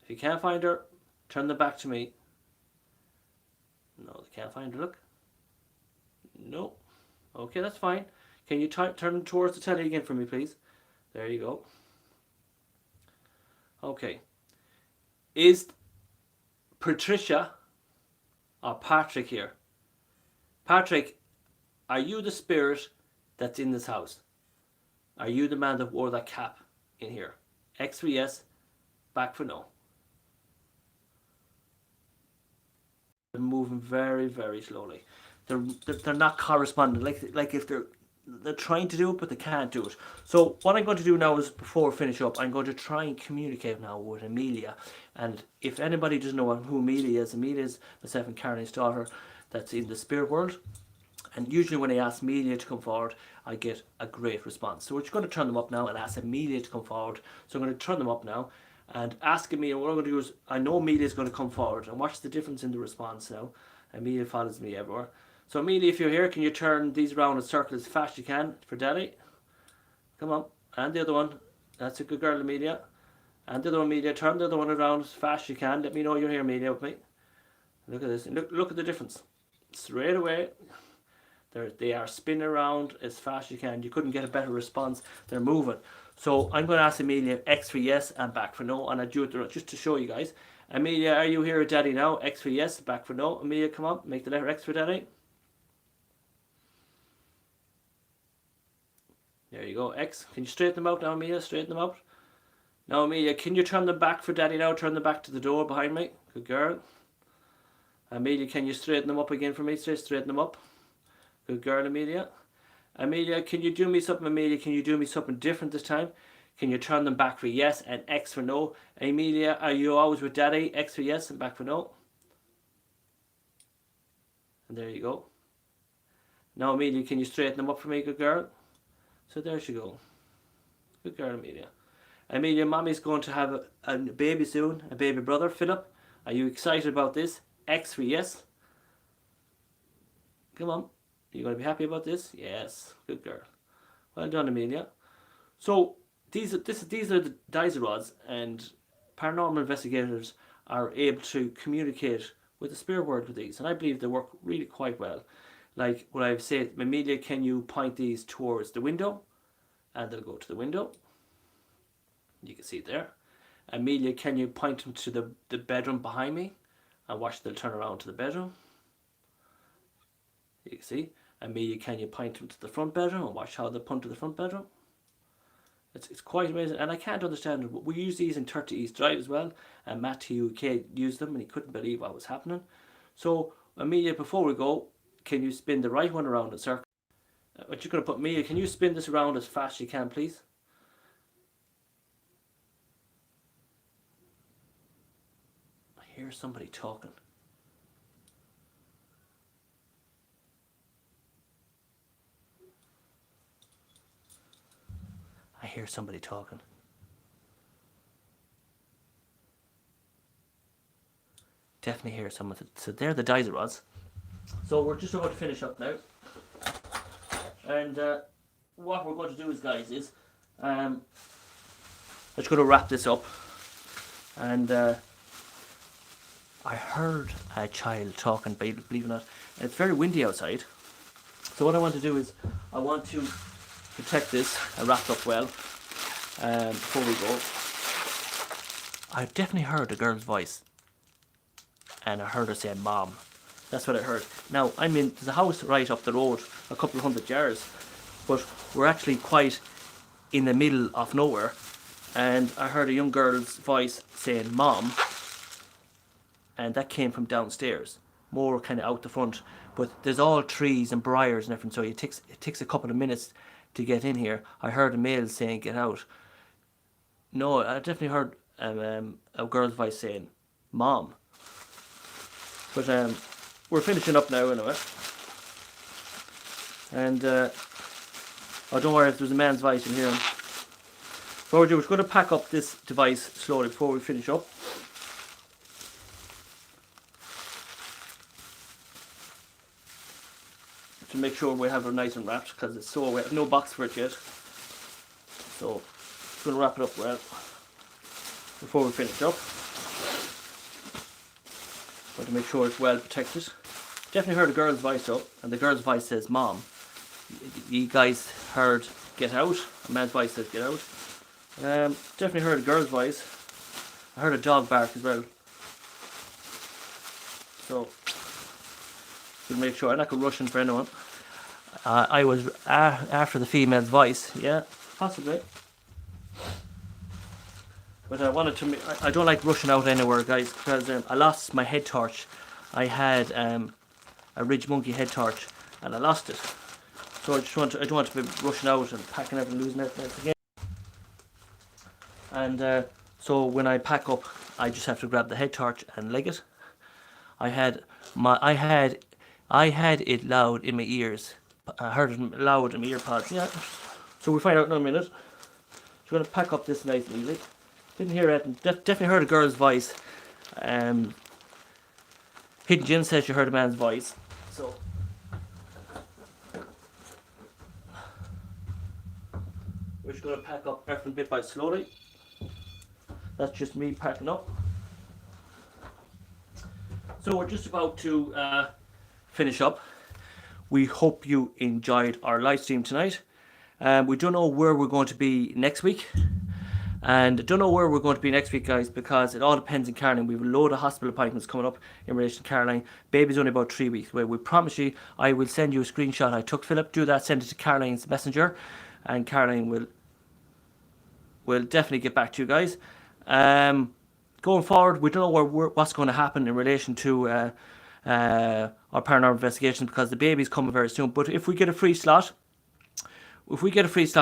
If you can't find her, turn them back to me. No, they can't find her, look. No. Okay, that's fine. Can you turn them towards the telly again for me, please? There you go. Okay. Is Patricia or Patrick here? Patrick, are you the spirit that's in this house? Are you the man that wore that cap in here? X for yes, back for no. They're moving very, very slowly. They're not corresponding. Like if they're trying to do it, but they can't do it. So what I'm going to do now is, before we finish up, I'm going to try and communicate now with Amelia. And if anybody doesn't know who Amelia is myself and Caroline's daughter that's in the spirit world. And usually when I ask Amelia to come forward, I get a great response. So we're just going to turn them up now and ask Amelia to come forward. So I'm going to turn them up now and ask Amelia. What I'm going to do is, I know Amelia is going to come forward, and watch the difference in the response now. Amelia follows me everywhere. So Amelia, if you're here, can you turn these around and circle as fast as you can for Daddy? Come on. And the other one. That's a good girl, Amelia. And the other one, Amelia. Turn the other one around as fast as you can. Let me know you're here, Amelia, with me. Look at this. Look at the difference. Straight away. They are spinning around as fast as you can. You couldn't get a better response. They're moving. So I'm going to ask Amelia X for yes and back for no. And I do it just to show you guys. Amelia, are you here with Daddy now? X for yes, back for no. Amelia, come on. Make the letter X for Daddy. There you go. X. Can you straighten them out now, Amelia? Straighten them out. Now, Amelia, can you turn them back for Daddy now? Turn them back to the door behind me. Good girl. Amelia, can you straighten them up again for me? Straighten them up. Good girl, Amelia. Amelia, can you do me something? Amelia, can you do me something different this time? Can you turn them back for yes and X for no? Amelia, are you always with Daddy? X for yes and back for no. And there you go. Now, Amelia, can you straighten them up for me? Good girl. So there she go. Good girl, Amelia. Amelia, Mommy's going to have a baby soon, a baby brother, Philip. Are you excited about this? X for yes. Come on. Are you going to be happy about this? Yes. Good girl. Well done, Amelia. So these are the Dizer rods, and paranormal investigators are able to communicate with the spirit world with these, and I believe they work really quite well. Like what I've said, Amelia, can you point these towards the window? And they'll go to the window. You can see it there. Amelia, can you point them to the bedroom behind me? And watch, they'll turn around to the bedroom. You can see. Amelia, can you point them to the front bedroom? And watch how they point to the front bedroom. It's quite amazing, and I can't understand it. We use these in 30 East Drive as well, and Matt UK used them and he couldn't believe what was happening. So Amelia, before we go, can you spin the right one around the circle? What you're going to put, Amelia, can you spin this around as fast as you can, please? I hear somebody talking. I hear somebody talking. Definitely hear someone. So there the dicer was. So we're just about to finish up now. And what we're going to do is, guys, is I'm just going to wrap this up. And I heard a child talking, believe it or not. And it's very windy outside. So what I want to do is I want to protect this wrapped up well before we go. I definitely heard a girl's voice, and I heard her saying "Mom." That's what I heard. Now I'm in, there's a house right up the road, a couple of 100 yards, but we're actually quite in the middle of nowhere, and I heard a young girl's voice saying "Mom," and that came from downstairs, more kind of out the front. But there's all trees and briars and everything, so it takes a couple of minutes to get in here. I heard a male saying "Get out." No, I definitely heard a girl's voice saying "Mom." But we're finishing up now anyway. And oh, don't worry if there's a man's voice in here. What we're doing, we're going to pack up this device slowly before we finish up. To make sure we have it nice and wrapped, because it's so, we have no box for it yet. So I'm going to wrap it up well before we finish up. But to make sure it's well protected. Definitely heard a girl's voice though, and the girl's voice says "Mom." You guys heard "Get out." A man's voice says "Get out." Definitely heard a girl's voice. I heard a dog bark as well. So to make sure I'm not going rushing for anyone. I was after the female's voice, yeah, possibly. But I wanted to. I don't like rushing out anywhere, guys, because I lost my head torch. I had a Ridge Monkey head torch, and I lost it. So I don't want to be rushing out and packing up and losing everything again. And so when I pack up, I just have to grab the head torch and leg it. I had it loud in my ears. I heard it loud in my earpods. Yeah. So we'll find out in a minute. So we're going to pack up this nice and easy. Didn't hear it. Definitely heard a girl's voice. Hidden Jim says she heard a man's voice. So we're just going to pack up everything bit by slowly. That's just me packing up. So we're just about to finish up. We hope you enjoyed our live stream tonight. We don't know where we're going to be next week. And don't know where we're going to be next week, guys, because it all depends on Caroline. We have a load of hospital appointments coming up in relation to Caroline. Baby's only about 3 weeks away. We promise you, I will send you a screenshot I took, Philip. Do that, send it to Caroline's messenger, and Caroline will definitely get back to you guys. Going forward, we don't know what's going to happen in relation to our paranormal investigations, because the baby's coming very soon. But if we get a free slot,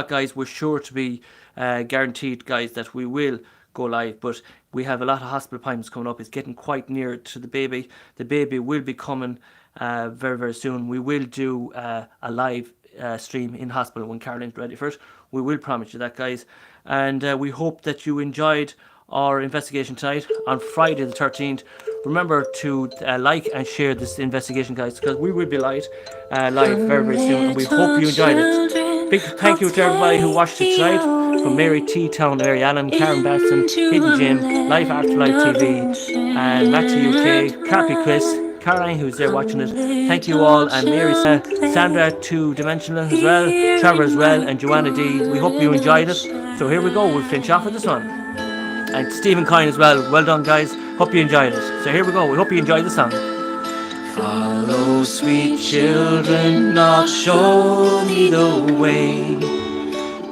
guys, we're sure to be guaranteed, guys, that we will go live. But we have a lot of hospital appointments coming up. It's getting quite near to the baby. The baby will be coming very, very soon. We will do a live stream in hospital when Caroline's ready for it. We will promise you that, guys. And we hope that you enjoyed our investigation tonight on Friday the 13th. Remember to like and share this investigation, guys, because we will be live very, very soon. And we hope you enjoyed it. Big thank you to everybody who watched it tonight. From Mary T Town, Mary Allen, Karen Baston, Hidden Jim, Life After Life TV, and Maxi UK, Cappy Chris, Caroline who's there watching it. Thank you all, and Mary, Sandra 2 Dimensional as well, Trevor as well, and Joanna D. We hope you enjoyed it. So here we go, we'll finish off with this one. And Stephen Coyne as well. Well done, guys. Hope you enjoyed it. So here we go. We hope you enjoyed the song. Follow, sweet children, I'll show thee the way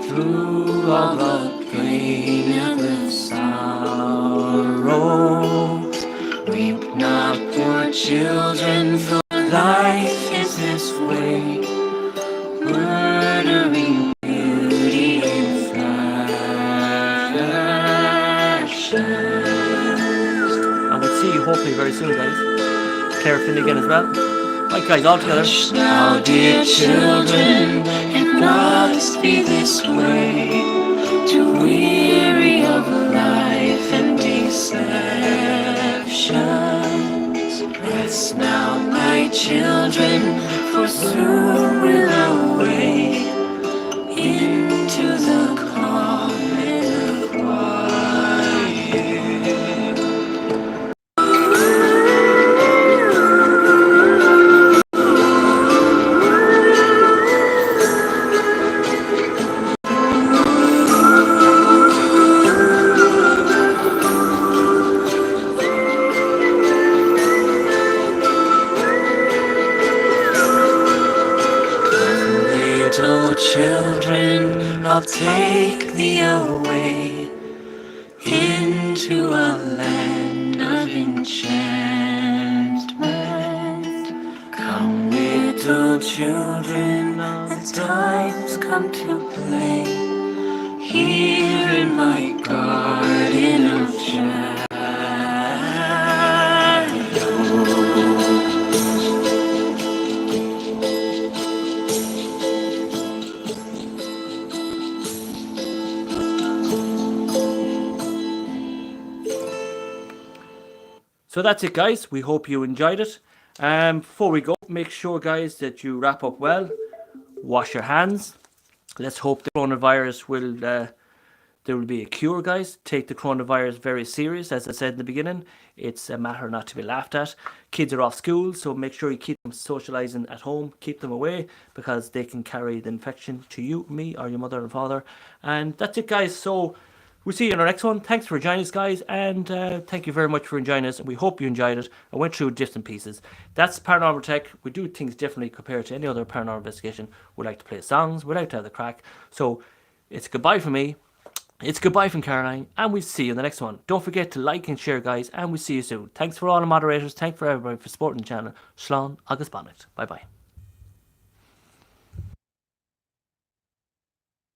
through all the pain of sorrow. Weep not, poor children, for life is this way, murdering beauty and fashion. And we'll see you hopefully very soon, guys. Claire Finnegan as well. Right, guys, all together. Now, dear children, it must be this way, to weary of life and deceptions. Rest now, my children, for soon we'll awake into the calm and the quiet. Little children, I'll take thee away into a land of enchantment. Come, little children, the time's come to play here in my garden of shadow. So that's it, guys. We hope you enjoyed it. Before we go, make sure, guys, that you wrap up well. Wash your hands. Let's hope the coronavirus will, there will be a cure, guys. Take the coronavirus very serious. As I said in the beginning, it's a matter not to be laughed at. Kids are off school, so make sure you keep them socializing at home. Keep them away, because they can carry the infection to you, me, or your mother and father. And that's it, guys. So we'll see you in our next one. Thanks for joining us, guys, and thank you very much for enjoying us. And we hope you enjoyed it. I went through different pieces. That's Paranormal Tech. We do things differently compared to any other paranormal investigation. We like to play songs. We like to have the crack. So it's goodbye from me. It's goodbye from Caroline, and we'll see you in the next one. Don't forget to like and share, guys, and we'll see you soon. Thanks for all the moderators. Thanks for everybody for supporting the channel. Slán agus Bonnet. Bye-bye.